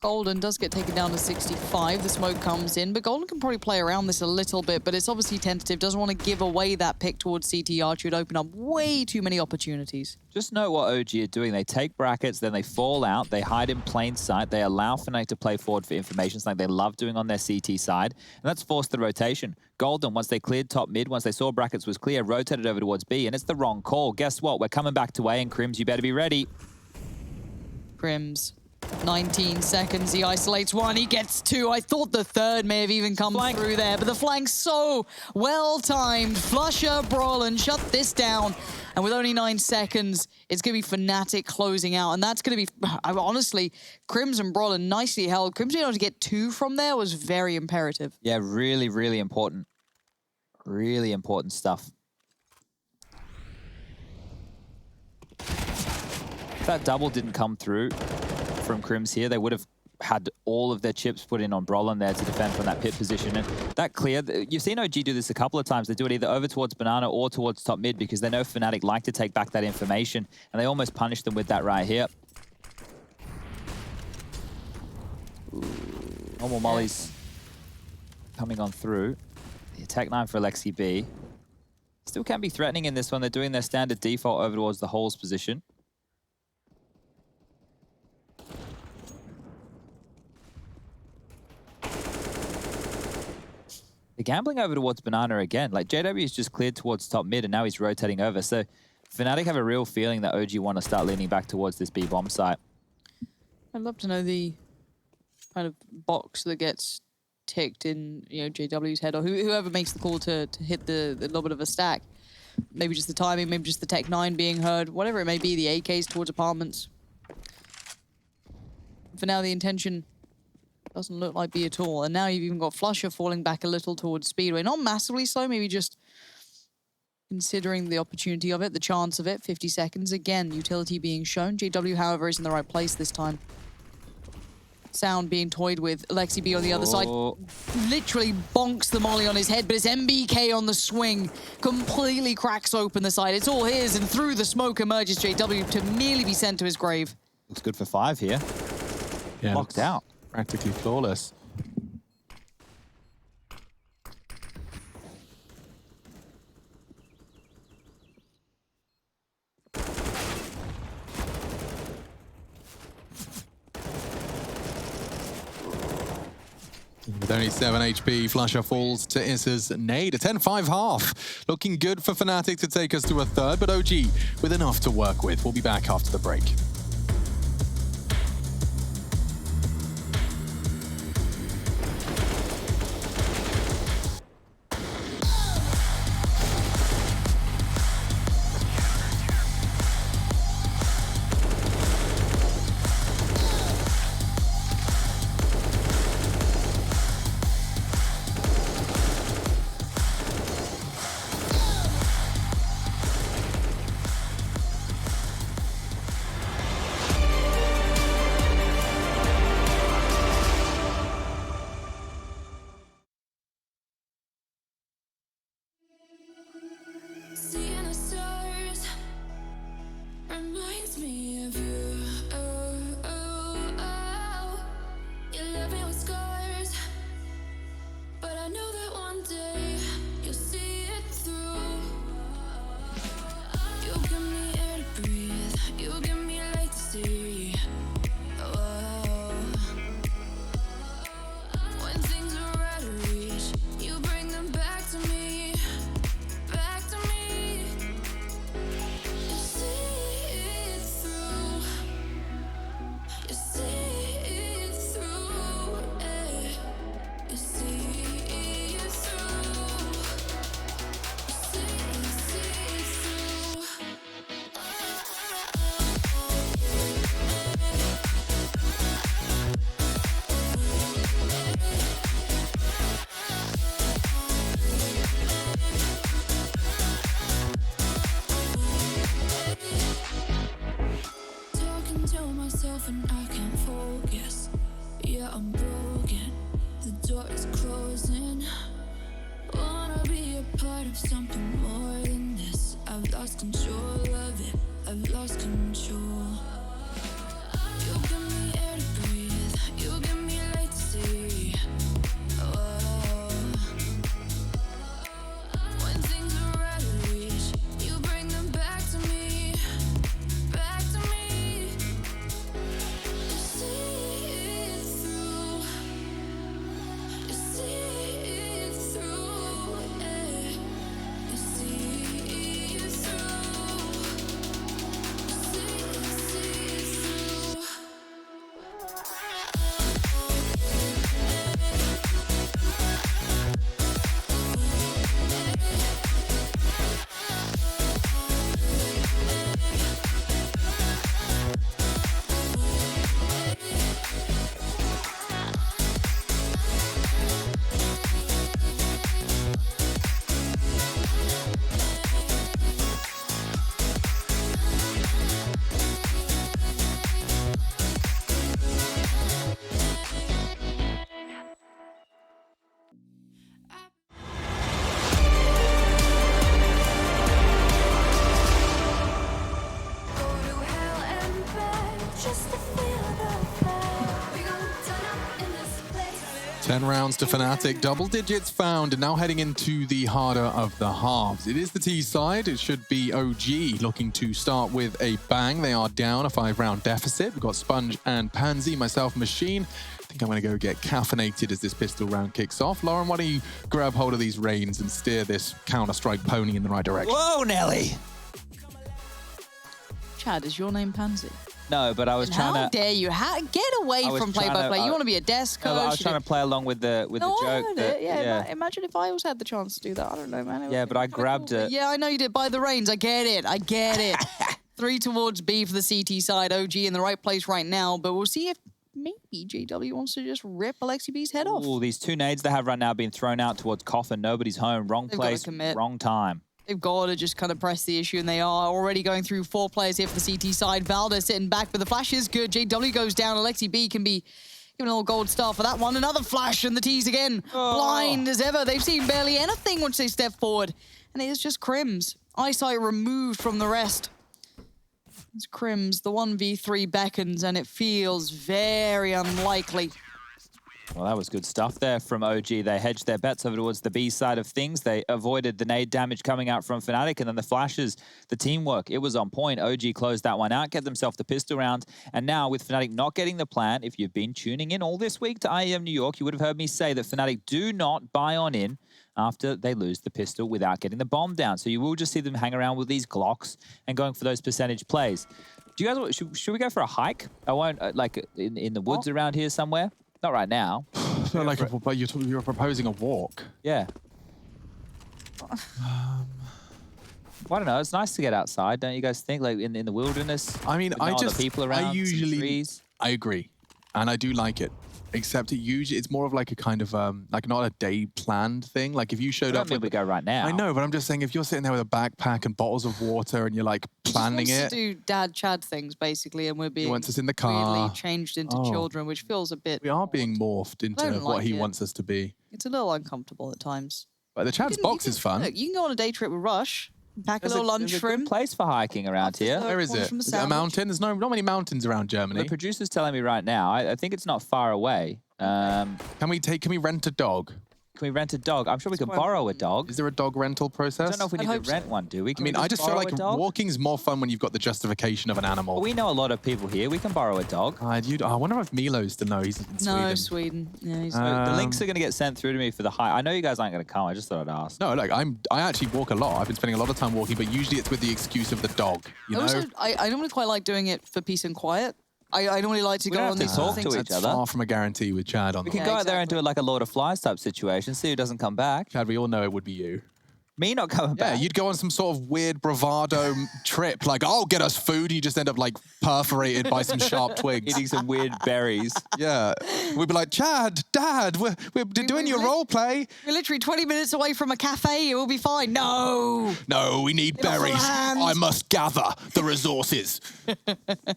Golden does get taken down to 65. The smoke comes in, but Golden can probably play around this a little bit, but it's obviously tentative. Doesn't want to give away that pick towards CT Archer. It would open up way too many opportunities. Just note what OG are doing. They take Brackets, then they fall out, they hide in plain sight, they allow Fnatic to play forward for information, like they love doing on their CT side, and that's forced the rotation. Golden, once they cleared top mid, once they saw Brackets was clear, rotated over towards B, and it's the wrong call. Guess what? We're coming back to A, and Crims, you better be ready. Crims. 19 seconds, he isolates one, he gets two. I thought the third may have even come through there, but the flank's so well-timed. Flusher, Brolin, shut this down. And with only 9 seconds, it's going to be Fnatic closing out. And that's going to be, honestly, Crims and Brolin nicely held. Crims being able to get 2 from there was very imperative. Yeah, really, really important. Really important stuff. If that double didn't come through from Crims here, they would have had all of their chips put in on Brolin there to defend from that pit position. And that clear, you've seen OG do this a couple of times. They do it either over towards Banana or towards top mid because they know Fnatic like to take back that information, and they almost punish them with that right here. Ooh, normal mollies. coming on through. The attack 9 for Alexi B. Still can be threatening in this one. They're doing their standard default over towards the holes position. They're gambling over towards Banana again. Like, JW is just cleared towards top mid, and now he's rotating over. So Fnatic have a real feeling that OG want to start leaning back towards this B bomb site. I'd love to know the kind of box that gets ticked in, you know, JW's head, or whoever makes the call to hit the little bit of a stack. Maybe just the timing, maybe just the Tech 9 being heard, whatever it may be, the AKs towards apartments. For now, the intention doesn't look like B at all. And now you've even got Flusher falling back a little towards Speedway. Not massively slow, maybe just considering the opportunity of it, the chance of it. 50 seconds. Again, utility being shown. JW, however, is in the right place this time. Sound being toyed with. Alexi B on the other side. Literally bonks the molly on his head, but it's MBK on the swing. Completely cracks open the side. It's all his, and through the smoke emerges JW to merely be sent to his grave. Looks good for 5 here. Yeah, Locked out. Practically flawless. With only 7 HP, Flusher falls to Issa's nade. A 10-5 half. Looking good for Fnatic to take us to a third, but OG with enough to work with. We'll be back after the break. 10 rounds to Fnatic, double digits found, and now heading into the harder of the halves. It is the T side. It should be OG looking to start with a bang. They are down a 5-round deficit. We've got Sponge and Pansy, myself, Machine. I think I'm going to go get caffeinated as this pistol round kicks off. Lauren, why don't you grab hold of these reins and steer this Counter-Strike pony in the right direction? Whoa, Nelly! Chad, is your name Pansy? No, but I was trying to... How dare you? Get away from play-by-play. You want to be a desk coach. No, I was trying to play along with the joke. Yeah, imagine if I also had the chance to do that. I don't know, man. Yeah, but I grabbed it. Yeah, I know you did. By the reins. I get it. 3 towards B for the CT side. OG in the right place right now, but we'll see if maybe JW wants to just rip Alexi B's head off. Ooh, these 2 nades they have right now being thrown out towards Coffin. Nobody's home. Wrong place, wrong time. They've got to just kind of press the issue, and they are already going through 4 players here for the CT side. Valda sitting back, but the flash is good. JW goes down. Alexi B can be given a little gold star for that one. Another flash, and the T's again. Blind as ever. They've seen barely anything once they step forward. And it is just Crims. Eyesight removed from the rest. It's Crims. The 1v3 beckons, and it feels very unlikely. Well, that was good stuff there from OG. They hedged their bets over towards the B side of things. They avoided the nade damage coming out from Fnatic, and then the flashes, the teamwork, it was on point. OG closed that one out, get themselves the pistol round, and now with Fnatic not getting the plan, if you've been tuning in all this week to IEM New York, you would have heard me say that Fnatic do not buy on in after they lose the pistol without getting the bomb down. So you will just see them hang around with these Glocks and going for those percentage plays. Do you guys, should we go for a hike? I won't, like in the woods around here somewhere? Not right now. Not like but you're proposing a walk. Yeah. I don't know. It's nice to get outside, don't you guys think? Like in the wilderness. I mean, I just people around. I agree, and I do like it. Except it's more of like a kind of like not a day planned thing. Like if you showed up, we go right now. I know, but I'm just saying if you're sitting there with a backpack and bottles of water and you're like planning it. To do dad Chad things basically, and we're being wants us in the car, weirdly changed into children, which feels a bit. We are being morphed into what he wants us to be. It's a little uncomfortable at times. But the Chad's box is fun. Look, you can go on a day trip with Rush. Pack a little lunch for him. There's a good place for hiking around here. Where is it? Is it a mountain? There's not many mountains around Germany. The producer's telling me right now. I think it's not far away. Can we rent a dog? Can we rent a dog? I'm sure we could borrow a dog. Is there a dog rental process? I don't know if we need to rent one, do we? I mean, I just feel like walking's more fun when you've got the justification of an animal. Well, we know a lot of people here. We can borrow a dog. I wonder if Milo's still know he's in Sweden. No, Sweden. Yeah, he's the links are going to get sent through to me for the hike. I know you guys aren't going to come. I just thought I'd ask. No, like I actually walk a lot. I've been spending a lot of time walking, but usually it's with the excuse of the dog. You know? Also, I normally quite like doing it for peace and quiet. I normally like to go on these talk to each That's other. Far from a guarantee with Chad on. We can go out there and do it like a Lord of Flies type situation. See who doesn't come back. Chad, we all know it would be you. Me not coming back? Yeah, you'd go on some sort of weird bravado trip, like, I'll get us food, you just end up, like, perforated by some sharp twigs. Eating some weird berries. Yeah. We'd be like, Chad, Dad, we're doing your role play. We're literally 20 minutes away from a cafe, it will be fine. No! No, we need berries. I must gather the resources.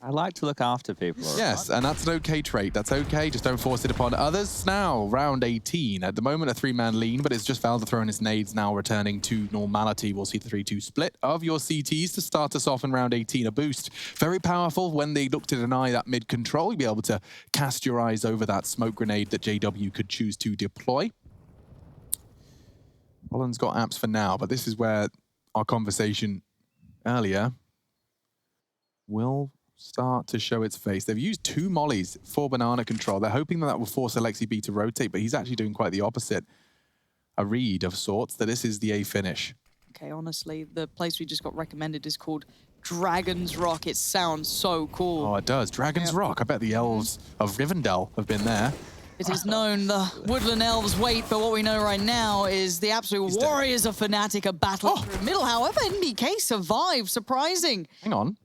I like to look after people. Yes, and that's an okay trait. That's okay, just don't force it upon others. Now, round 18. At the moment, a 3-man lean, but it's just Valda throwing his nades now, returning to normality. We'll see the 3-2 split of your CTs to start us off in round 18. A boost. Very powerful when they look to deny that mid control. You'll be able to cast your eyes over that smoke grenade that JW could choose to deploy. Roland's got apps for now, but this is where our conversation earlier will start to show its face. They've used 2 mollies for banana control. They're hoping that will force Alexi B to rotate, but he's actually doing quite the opposite. A read of sorts that this is the A finish. Okay, honestly, the place we just got recommended is called Dragon's Rock. It sounds so cool. Oh, it does. Dragon's Rock. I bet the elves of Rivendell have been there. It is known the woodland elves wait, but what we know right now is the absolute warriors of Fnatic are battling through middle. However, NBK survived. Surprising. Hang on.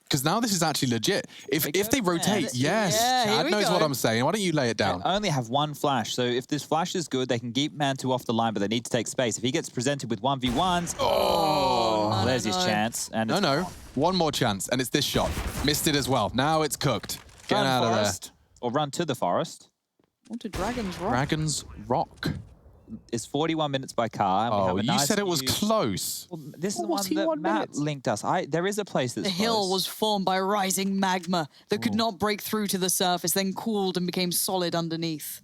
Because now this is actually legit. If they rotate, yes, Chad knows what I'm saying. Why don't you lay it down? They only have 1 flash, so if this flash is good, they can keep Mantu off the line, but they need to take space. If he gets presented with 1v1s, there's his chance. And no, one more chance, and it's this shot. Missed it as well. Now it's cooked. Get out of there. Or run to the forest. On to Dragon's Rock. Dragon's Rock. It's 41 minutes by car. And you said it was close. Well, this is the one that Matt linked us. There is a place that's The hill was formed by rising magma that could not break through to the surface, then cooled and became solid underneath.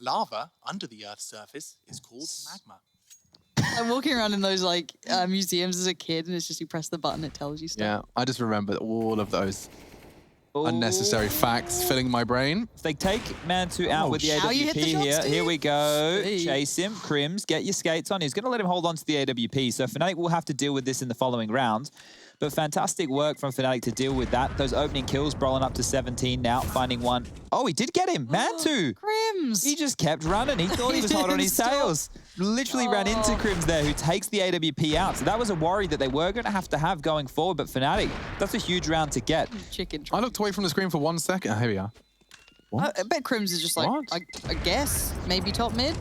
Lava under the Earth's surface is called magma. I'm walking around in those like museums as a kid, and it's just you press the button, it tells you stuff. Yeah, I just remember all of those unnecessary facts filling my brain. They take Mantu out with the How you hit AWP the shots, here. Steve? Here we go. Hey. Chase him. Crims, get your skates on. He's going to let him hold on to the AWP. So Fnatic will have to deal with this in the following round. But fantastic work from Fnatic to deal with that. Those opening kills, Brolin up to 17 now, finding one. Oh, he did get him. Mantu. Crims! He just kept running. He thought he was hot on his tails. Literally ran into Crims there, who takes the AWP out. So that was a worry that they were going to have going forward. But Fnatic, that's a huge round to get. Chicken. I looked away from the screen for 1 second. Oh, here we are. I bet Crims is just like, I guess, maybe top mid.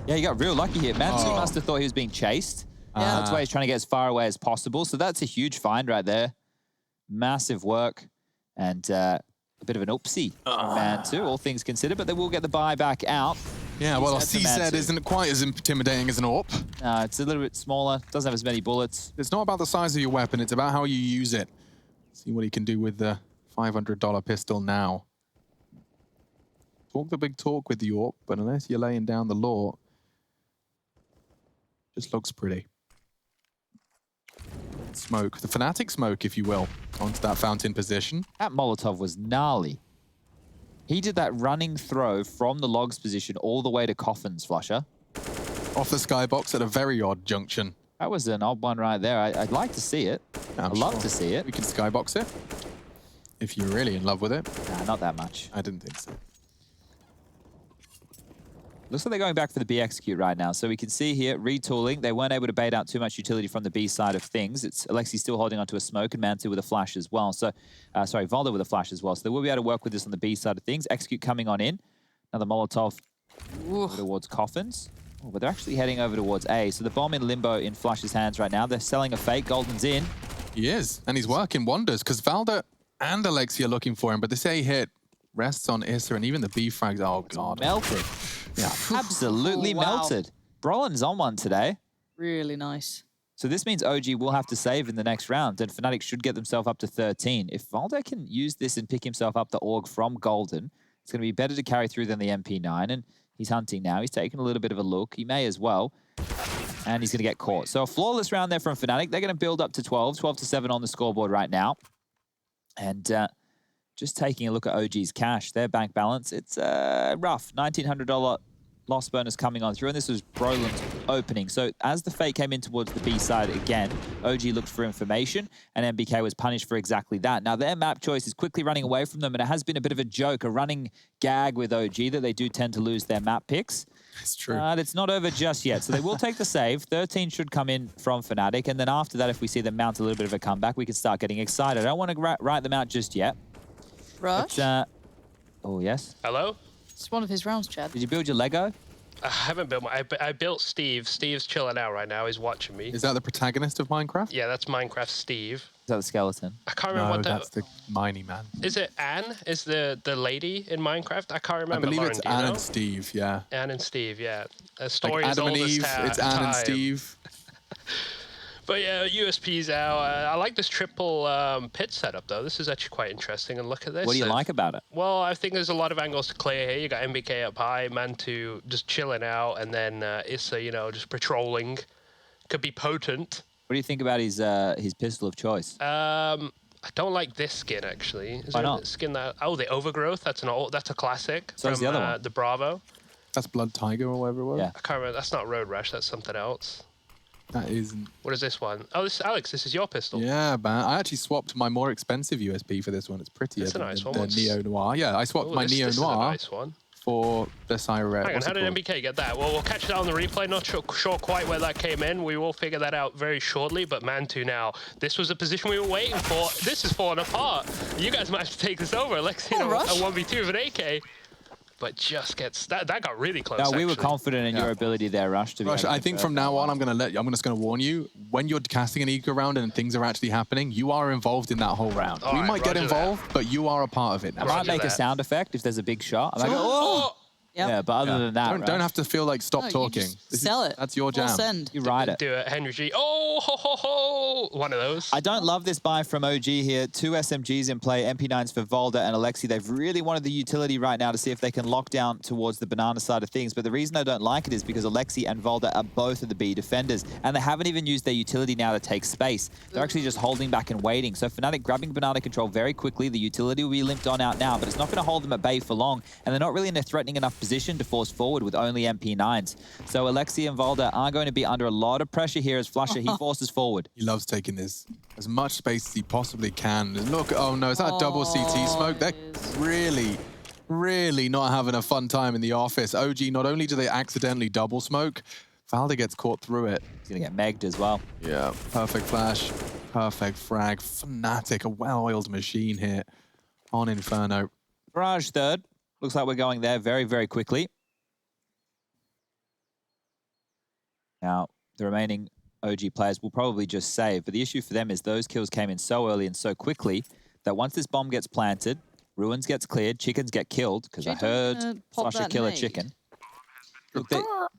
Yeah, he got real lucky here. Mantu must have thought he was being chased. Yeah. That's why he's trying to get as far away as possible. So that's a huge find right there. Massive work. And a bit of an oopsie from Mantu, all things considered. But they will get the buy back out. Yeah, well, a CZ isn't quite as intimidating as an AWP. No, it's a little bit smaller. Doesn't have as many bullets. It's not about the size of your weapon. It's about how you use it. See what he can do with the $500 pistol now. Talk the big talk with the AWP, but unless you're laying down the law, just looks pretty. Smoke, the Fnatic smoke, if you will, onto that fountain position. That Molotov was gnarly. He did that running throw from the logs position all the way to Coffins, Flusher. Off the skybox at a very odd junction. That was an odd one right there. I'd like to see it. I'd love to see it. We can skybox it, if you're really in love with it. Nah, not that much. I didn't think so. Looks like they're going back for the B execute right now. So we can see here, retooling. They weren't able to bait out too much utility from the B side of things. It's Alexi still holding onto a smoke and Mantu with a flash as well. So, sorry, Volder with a flash as well. So they will be able to work with this on the B side of things. Execute coming on in. Another Molotov towards Coffins. Oh, but they're actually heading over towards A. So the bomb in limbo in Flash's hands right now. They're selling a fake. Golden's in. He is, and he's working wonders because Valda and Alexi are looking for him, but this A hit rests on Issa and even the B frags. Oh, God. Melted. Yeah. Absolutely melted. Brolin's on one today. Really nice. So this means OG will have to save in the next round, and Fnatic should get themselves up to 13. If Valda can use this and pick himself up the AUG from Golden, it's going to be better to carry through than the MP9, and he's hunting now. He's taking a little bit of a look. He may as well, and he's going to get caught. So a flawless round there from Fnatic. They're going to build up to 12-7 on the scoreboard right now. And just taking a look at OG's cash, their bank balance, it's rough. $1,900 loss bonus coming on through, and this was Brolin's opening. So as the fake came in towards the B side again, OG looked for information, and MBK was punished for exactly that. Now their map choice is quickly running away from them, and it has been a bit of a joke, a running gag with OG that they do tend to lose their map picks. It's true. But it's not over just yet. So they will take the save. 13 should come in from Fnatic, and then after that, if we see them mount a little bit of a comeback, we can start getting excited. I don't want to write them out just yet. Rush? But, oh, yes? Hello? It's one of his rounds, Chad. Did you build your Lego? I haven't built my... I built Steve. Steve's chilling out right now. He's watching me. Is that the protagonist of Minecraft? Yeah, that's Minecraft Steve. Is that the skeleton? I can't remember No, what that's the Miney Man. Is it Anne? Is the lady in Minecraft? I can't remember. I believe Lauren, it's do you Anne know? and Steve, yeah. Anne and Steve, yeah. A story Like as Adam and old as Eve, it's Anne and Steve. But yeah, USP's out. I like this triple pit setup, though. This is actually quite interesting. And look at this. What do you like about it? Well, I think there's a lot of angles to clear here. You got MBK up high, Mantu just chilling out, and then Issa, you know, just patrolling. Could be potent. What do you think about his pistol of choice? I don't like this skin, actually. Is Why there not? a skin that... Oh, the Overgrowth. That's a classic. So is the other one. The Bravo. That's Blood Tiger or whatever it was. Yeah. I can't remember. That's not Road Rash. That's something else. That isn't. What is this one? Oh, this Alex. This is your pistol. Yeah, man. I actually swapped my more expensive USP for this one. It's prettier That's a than nice the one. What's- Neo Noir. Yeah, I swapped Ooh, my this Neo is a Noir nice one. for the Cyret. Hang on, how did MBK get that? Well, we'll catch that on the replay. Not sure quite where that came in. We will figure that out very shortly. But Mantu now, this was the position we were waiting for. This is falling apart. You guys might have to take this over. Let's, you know, a Rush. 1v2 of an AK. But just gets... That got really close, No, we were actually. confident in your ability there, Rush. To be Rush, able to I think convert from that now one. on, I'm just going to warn you, when you're casting an eco round and things are actually happening, you are involved in that whole round. All We right, might get roger that. involved, but you are a part of it I now. might Roger make a that. sound effect if there's a big shot. I'm like, Oh! Yep. Yeah, but other than that, Don't have to feel like stop No, you talking. just sell it. That's your Full jam. send. you ride it. Do it, Henry G. Oh, ho, ho, ho. One of those. I don't love this buy from OG here. 2 SMGs in play, MP9s for Volda and Alexi. They've really wanted the utility right now to see if they can lock down towards the banana side of things. But the reason I don't like it is because Alexi and Volda are both of the B defenders, and they haven't even used their utility now to take space. They're actually just holding back and waiting. So Fnatic grabbing banana control very quickly. The utility will be limped on out now, but it's not going to hold them at bay for long, and they're not really in a threatening enough position to force forward with only MP9s. So Alexi and Volda are going to be under a lot of pressure here as Flusher, he forces forward. He loves taking this as much space as he possibly can. And look, oh no, is that a double CT smoke? They're really not having a fun time in the office. OG, not only do they accidentally double smoke, Valda gets caught through it. He's going to get megged as well. Yeah, perfect flash, perfect frag. Fnatic, a well-oiled machine here on Inferno. Barrage third. Looks like we're going there very, very quickly. Now, the remaining OG players will probably just save, but the issue for them is those kills came in so early and so quickly that once this bomb gets planted, Ruins gets cleared, chickens get killed, because I heard Flusher kill a chicken. Look,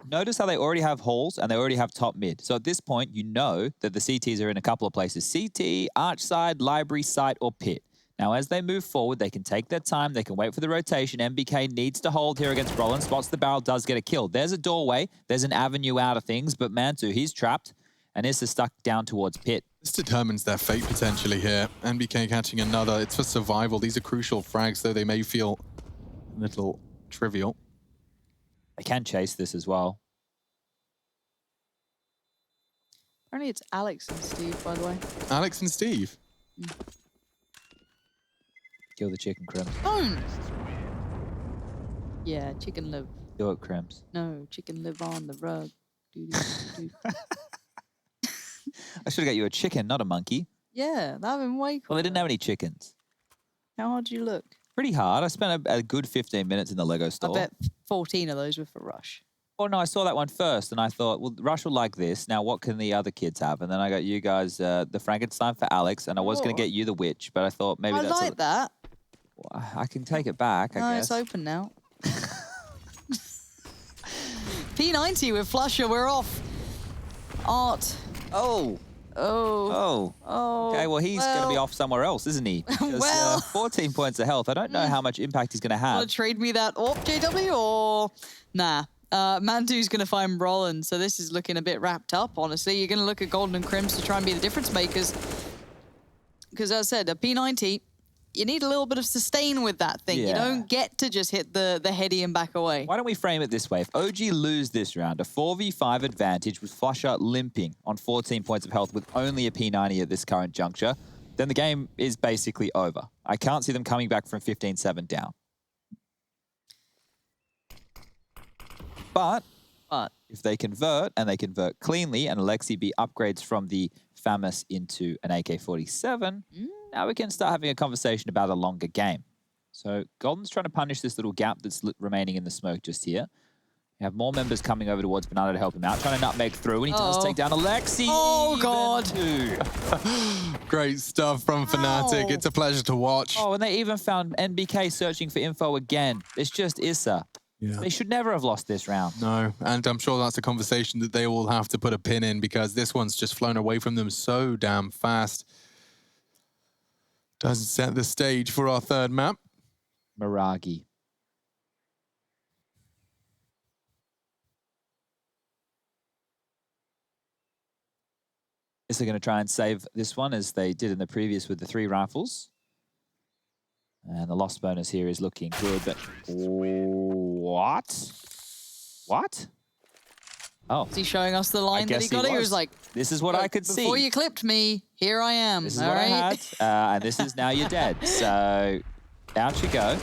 notice how they already have halls and they already have top mid. So at this point, you know that the CTs are in a couple of places. CT, arch side, library, site, or pit. Now, as they move forward, they can take their time. They can wait for the rotation. MBK needs to hold here against Roland. Spots the barrel, does get a kill. There's a doorway. There's an avenue out of things, but Mantu, he's trapped, and Issa stuck down towards pit. This determines their fate potentially here. MBK catching another. It's for survival. These are crucial frags, though they may feel a little trivial. They can chase this as well. Apparently it's Alex and Steve, by the way. Alex and Steve. Kill the chicken, Crims. Don't! Yeah, chicken live. Do it, Crims. No, chicken live on the rug. Doo-doo-doo-doo. I should have got you a chicken, not a monkey. Yeah, that would have been way cool. Well, they didn't have any chickens. How hard did you look? Pretty hard. I spent a good 15 minutes in the Lego store. I bet 14 of those were for Rush. Oh, no, I saw that one first, and I thought, well, Rush will like this. Now, what can the other kids have? And then I got you guys the Frankenstein for Alex, and I was going to get you the witch, but I thought maybe I that's like that. Well, I can take it back, I guess. It's open now. P90 with Flusher, we're off. Art. Oh. Oh. Okay, well, he's going to be off somewhere else, isn't he? Because, 14 points of health. I don't know how much impact he's going to have. Want to trade me that AWP, JW, or... Nah. Mantu's going to find Roland, so this is looking a bit wrapped up, honestly. You're going to look at Golden and Crims to try and be the difference makers. Because as I said, a P90, you need a little bit of sustain with that thing. Yeah. You don't get to just hit the heady and back away. Why don't we frame it this way? If OG lose this round, a 4v5 advantage with Flusher limping on 14 points of health with only a P90 at this current juncture, then the game is basically over. I can't see them coming back from 15-7 down. But if they convert, and they convert cleanly, and Alexi B upgrades from the FAMAS into an AK-47, now we can start having a conversation about a longer game. So Golden's trying to punish this little gap that's remaining in the smoke just here. We have more members coming over towards Banana to help him out, trying to nutmeg through, and he does take down Alexi. Oh, God. Great stuff from Fnatic. It's a pleasure to watch. Oh, and they even found NBK searching for info again. It's just Issa. Yeah. They should never have lost this round. No, and I'm sure that's a conversation that they will have to put a pin in because this one's just flown away from them so damn fast. Doesn't set the stage for our third map. Miragi. Is they going to try and save this one as they did in the previous with the 3 rifles? And the loss bonus here is looking good, but what? What? Oh. Is he showing us the line that he got? He was like, this is what I could see. Before you clipped me, here I am. This is what I had, and this is now you're dead. So out you go.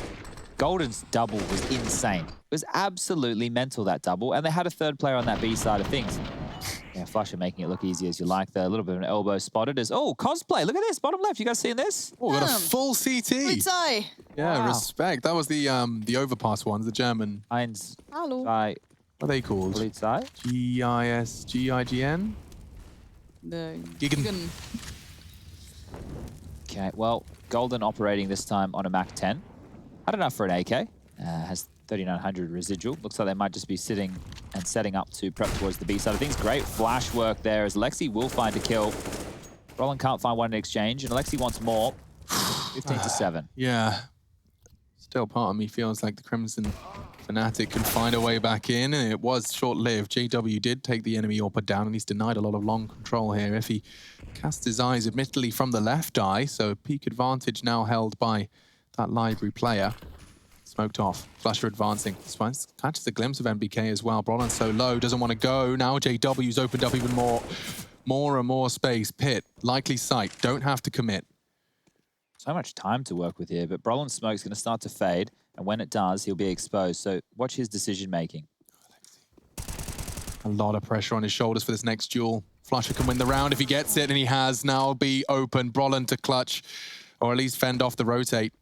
Golden's double was insane. It was absolutely mental, that double, and they had a third player on that B side of things. Yeah, Flusher making it look easy as you like there. A little bit of an elbow spotted as, oh, cosplay. Look at this, bottom left. You guys seeing this? Oh, got a full CT. Polizei. Yeah, Wow. respect. That was the overpass ones, the German. Heinz. Hallo. What What are they called? Polizei? G-I-S-G-I-G-N? The Gigan. Okay, well, Golden operating this time on a Mac 10. Had enough for an AK. Has 3,900 residual. Looks like they might just be sitting and setting up to prep towards the B side of things. Great flash work there as Alexi will find a kill. Roland can't find one in exchange, and Alexi wants more. 15-7. Yeah. Still part of me feels like the Crimson Fnatic can find a way back in, and it was short-lived. JW did take the enemy AWP down, and he's denied a lot of long control here. If he casts his eyes, admittedly, from the left eye, so peak advantage now held by that library player. Smoked off. Flusher advancing. Spice catches a glimpse of MBK as well. Brolin so low, doesn't want to go. Now JW's opened up even more. More and more space. Pit, likely sight. Don't have to commit. So much time to work with here, but Brolin's smoke's going to start to fade, and when it does, he'll be exposed. So watch his decision-making. A lot of pressure on his shoulders for this next duel. Flusher can win the round if he gets it, and he has. Now be open. Brolin to clutch, or at least fend off the rotate.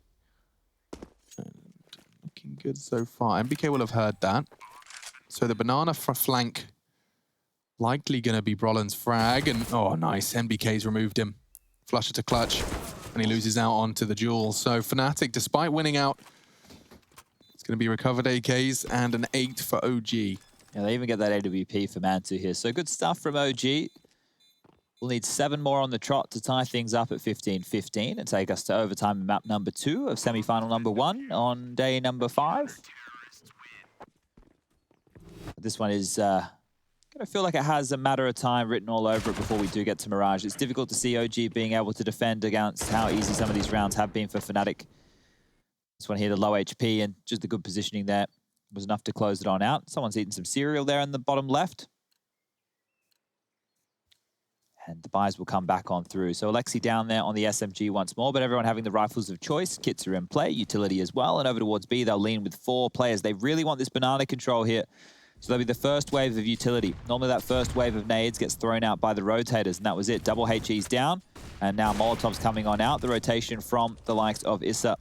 Looking good so far. MBK will have heard that. So the banana flank likely going to be Brolin's frag. And oh, nice. MBK's removed him. Flusher to clutch. And he loses out onto the duel. So Fnatic, despite winning out, it's going to be recovered AKs and an 8 for OG. Yeah, they even get that AWP for Mantu here. So good stuff from OG. We'll need 7 more on the trot to tie things up at 15-15 and take us to overtime in map number 2 of semi-final number 1 on day number 5. This one is going to feel like it has a matter of time written all over it before we do get to Mirage. It's difficult to see OG being able to defend against how easy some of these rounds have been for Fnatic. This one here, the low HP and just the good positioning there was enough to close it on out. Someone's eating some cereal there in the bottom left. And the buys will come back on through. So Alexi down there on the SMG once more, but everyone having the rifles of choice. Kits are in play, utility as well. And over towards B, they'll lean with 4 players. They really want this banana control here. So that'll be the first wave of utility. Normally that first wave of nades gets thrown out by the rotators, and that was it. Double HE's down, and now Molotov's coming on out. The rotation from the likes of Issa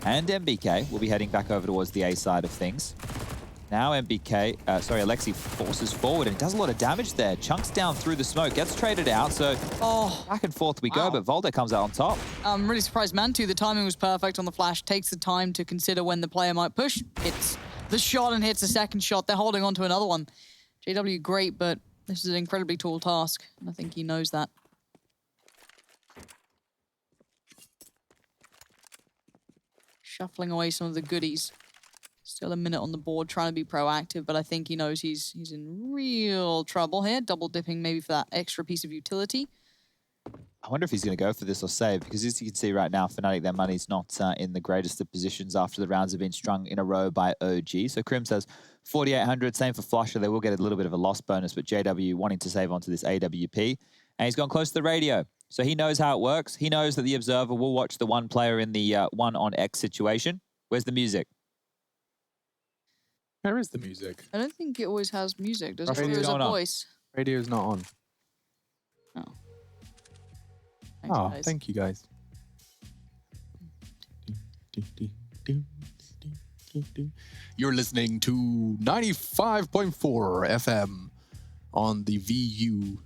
and MBK will be heading back over towards the A side of things. Now Alexi forces forward and does a lot of damage there. Chunks down through the smoke, gets traded out, so back and forth we go, but Volde comes out on top. I'm really surprised Mantu, the timing was perfect on the flash, takes the time to consider when the player might push, hits the shot and hits a second shot. They're holding on to another one. JW, great, but this is an incredibly tall task, and I think he knows that. Shuffling away some of the goodies. Still a minute on the board, trying to be proactive, but I think he knows he's in real trouble here. Double dipping maybe for that extra piece of utility. I wonder if he's going to go for this or save, because as you can see right now, Fnatic, their money's not in the greatest of positions after the rounds have been strung in a row by OG. So Crim says 4,800, same for Flusher. They will get a little bit of a loss bonus, but JW wanting to save onto this AWP. And he's gone close to the radio. So he knows how it works. He knows that the Observer will watch the one player in the 1-on-X situation. Where's the music? Where is the music? I don't think it always has music. Does it? Radio's There's a not on. voice. Radio's not on. Oh. Oh, thank you guys. You're listening to 95.4 FM on the VU.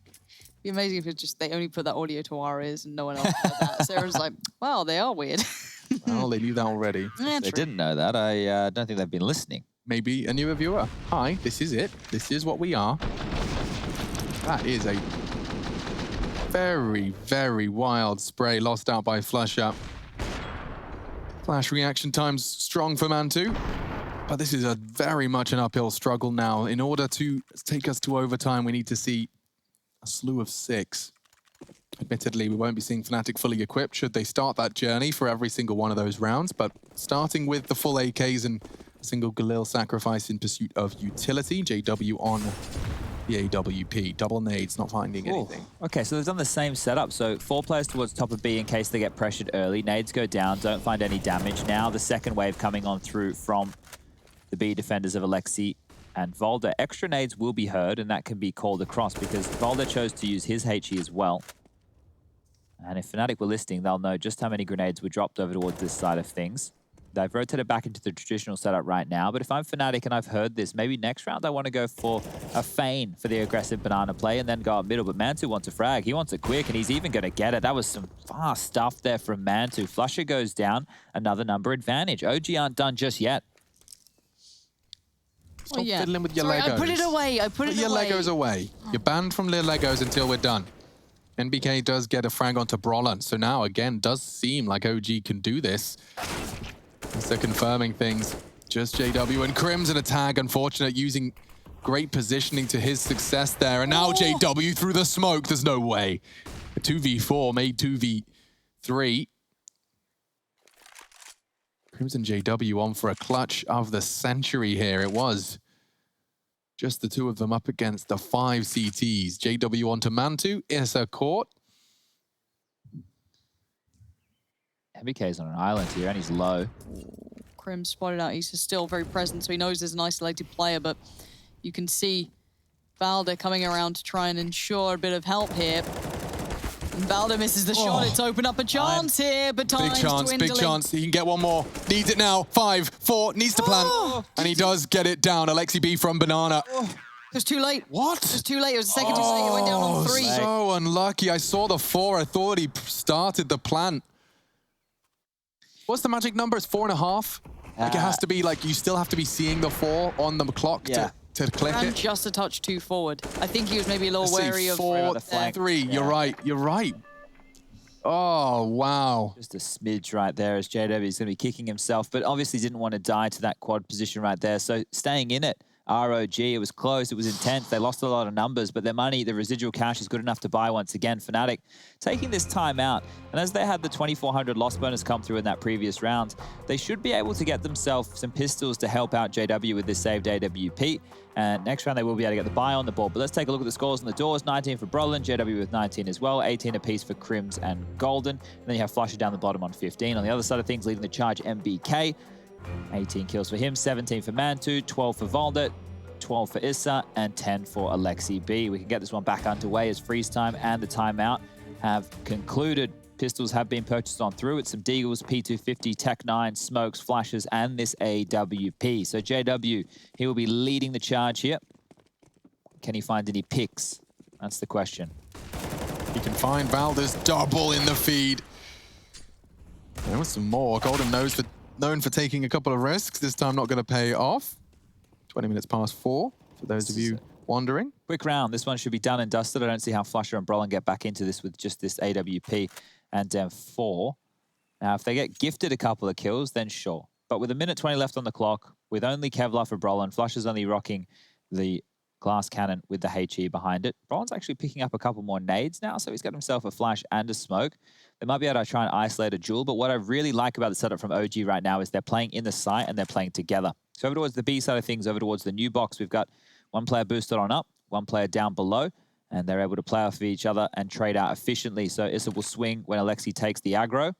It'd be amazing if it's just they only put that audio to our ears and no one else heard that. Sarah's like, wow, they are weird. Well, they knew that already. Yeah, They true. didn't know that. I don't think they've been listening. Maybe a newer viewer. Hi, this is it. This is what we are. That is a very, very wild spray lost out by Flusher. Flash reaction times strong for Mantu. But this is a very much an uphill struggle now. In order to take us to overtime, we need to see a slew of 6. Admittedly, we won't be seeing Fnatic fully equipped should they start that journey for every single one of those rounds, but starting with the full AKs and a single Galil sacrifice in pursuit of utility, JW on the AWP. Double nades, not finding anything. Okay, so they've done the same setup. So 4 players towards top of B in case they get pressured early. Nades go down, don't find any damage. Now the second wave coming on through from the B defenders of Alexi and Volde. Extra nades will be heard, and that can be called across because Volde chose to use his HE as well. And if Fnatic were listening, they'll know just how many grenades were dropped over towards this side of things. They've rotated back into the traditional setup right now, but if I'm Fnatic and I've heard this, maybe next round I want to go for a feign for the aggressive banana play and then go up middle, but Mantu wants a frag. He wants it quick, and he's even going to get it. That was some fast stuff there from Mantu. Flusher goes down, another number advantage. OG aren't done just yet. Stop fiddling with your Legos. I put it away. Put your Legos away. You're banned from the Legos until we're done. NBK does get a frag onto Brollan, so now again does seem like OG can do this. They're confirming things. Just JW and Crimson a tag, unfortunate, using great positioning to his success there. And now JW through the smoke. There's no way. A 2v4 made 2v3. Crimson JW on for a clutch of the century here. It was just the two of them up against the 5 CTs. JW onto Mantu, Issa caught. MBK's on an island here, and he's low. Crim spotted out. He's still very present, so he knows there's an isolated player, but you can see Valder coming around to try and ensure a bit of help here. And Valder misses the shot. It's opened up a chance here, but time's dwindling. Big chance. He can get one more. Needs it now. 5, 4, needs to plant. And he does get it down. Alexi B from Banana. It was too late. What? It was too late. It was a second too late. It went down on 3. So unlucky. I saw the 4. I thought he started the plant. What's the magic number? It's 4.5? Like it has to be like, you still have to be seeing the 4 on the clock to click And it. just a touch too forward. I think he was maybe a little wary of 4, 3. You're right. You're right. Oh, wow. Just a smidge right there as JW is going to be kicking himself, but obviously didn't want to die to that quad position right there. So staying in it, ROG, it was close, it was intense. They lost a lot of numbers, but their money, the residual cash is good enough to buy once again. Fnatic taking this time out, and as they had the 2,400 loss bonus come through in that previous round, they should be able to get themselves some pistols to help out JW with this saved AWP. And next round, they will be able to get the buy on the board. But let's take a look at the scores on the doors. 19 for Brollan, JW with 19 as well. 18 apiece for Crims and Golden. And then you have Flusher down the bottom on 15. On the other side of things, leading the charge, MBK. 18 kills for him, 17 for Mantu, 12 for Valdet, 12 for Issa, and 10 for Alexi B. We can get this one back underway as freeze time and the timeout have concluded. Pistols have been purchased on through. It's some Deagles, P250, Tech 9, Smokes, Flashes, and this AWP. So JW, he will be leading the charge here. Can he find any picks? That's the question. He can find Valder's double in the feed. There was some more. Golden known for taking a couple of risks. This time not going to pay off. 20 minutes past 4, for those of you wondering. Quick round. This one should be done and dusted. I don't see how Flusher and Brollan get back into this with just this AWP and 4. Now, if they get gifted a couple of kills, then sure. But with 1:20 left on the clock, with only Kevlar for Brollan, Flusher's only rocking the glass cannon with the HE behind it. Brollan's actually picking up a couple more nades now, so he's got himself a flash and a smoke. They might be able to try and isolate a duel, but what I really like about the setup from OG right now is they're playing in the site and they're playing together. So over towards the B side of things, over towards the new box, we've got one player boosted on up, one player down below, and they're able to play off of each other and trade out efficiently. So Issa will swing when Alexi takes the aggro.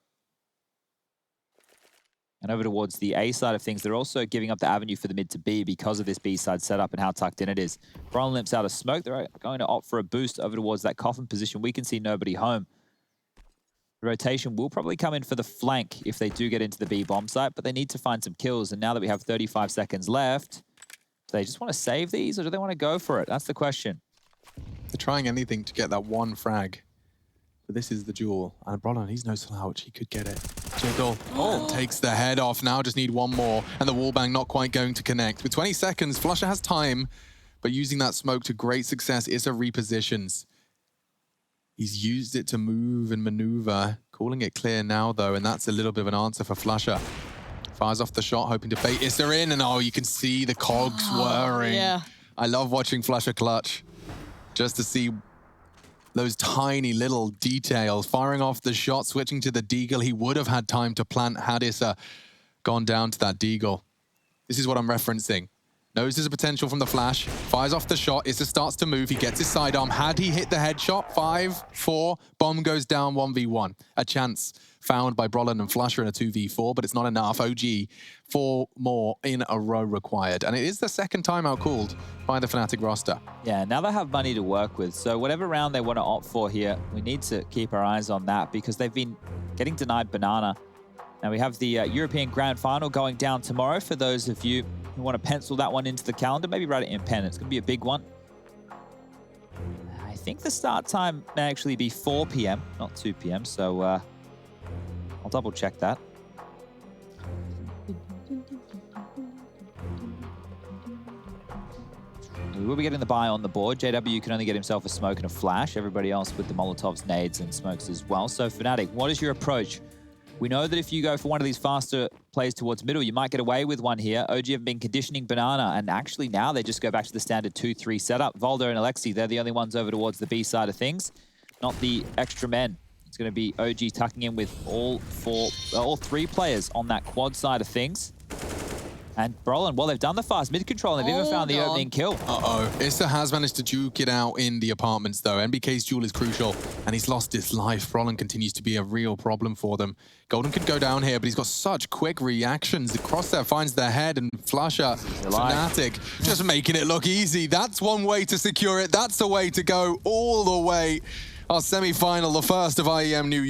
And over towards the A side of things, they're also giving up the avenue for the mid to B because of this B side setup and how tucked in it is. Brollan limps out of smoke. They're going to opt for a boost over towards that coffin position. We can see nobody home. The rotation will probably come in for the flank if they do get into the B bomb site, but they need to find some kills. And now that we have 35 seconds left, do they just want to save these or do they want to go for it? That's the question. They're trying anything to get that one frag. But this is the duel. And Brollan, he's no slouch. He could get it. Jiggle takes the head off. Now just need one more. And the wallbang not quite going to connect. With 20 seconds, Flusher has time, but using that smoke to great success. Issa repositions. He's used it to move and maneuver. Calling it clear now, though, and that's a little bit of an answer for Flusher. Fires off the shot, hoping to bait Issa in, and you can see the cogs whirring. Yeah. I love watching Flusher clutch. Just to see those tiny little details. Firing off the shot, switching to the Deagle. He would have had time to plant had Issa gone down to that Deagle. This is what I'm referencing. Knows there's a potential from the flash. Fires off the shot. Issa starts to move. He gets his sidearm. Had he hit the headshot? 5, 4. Bomb goes down 1v1. A chance found by Brollan and Flusher in a 2v4, but it's not enough. OG, 4 more in a row required. And it is the second timeout called by the Fnatic roster. Yeah, now they have money to work with. So whatever round they want to opt for here, we need to keep our eyes on that because they've been getting denied banana Now we have the European Grand Final going down tomorrow for those of you who want to pencil that one into the calendar. Maybe write it in pen. It's going to be a big one. I think the start time may actually be 4 p.m., not 2 p.m. So I'll double check that. We will be getting the buy on the board. JW can only get himself a smoke and a flash. Everybody else with the Molotovs, nades, and smokes as well. So Fnatic, what is your approach? We know that if you go for one of these faster plays towards middle, you might get away with one here. OG have been conditioning Banana, and actually now they just go back to the standard 2-3 setup. Voldo and Alexi, they're the only ones over towards the B side of things, not the extra men. It's going to be OG tucking in with all three players on that quad side of things. And Brolin, well, they've done the fast mid control, and they've even found the opening kill. Uh-oh. Issa has managed to juke it out in the apartments, though. NBK's duel is crucial, and he's lost his life. Brolin continues to be a real problem for them. Golden could go down here, but he's got such quick reactions. The crosshair finds their head, and Flusher, Fnatic, just making it look easy. That's one way to secure it. That's the way to go all the way. Our semi-final, the first of IEM New York.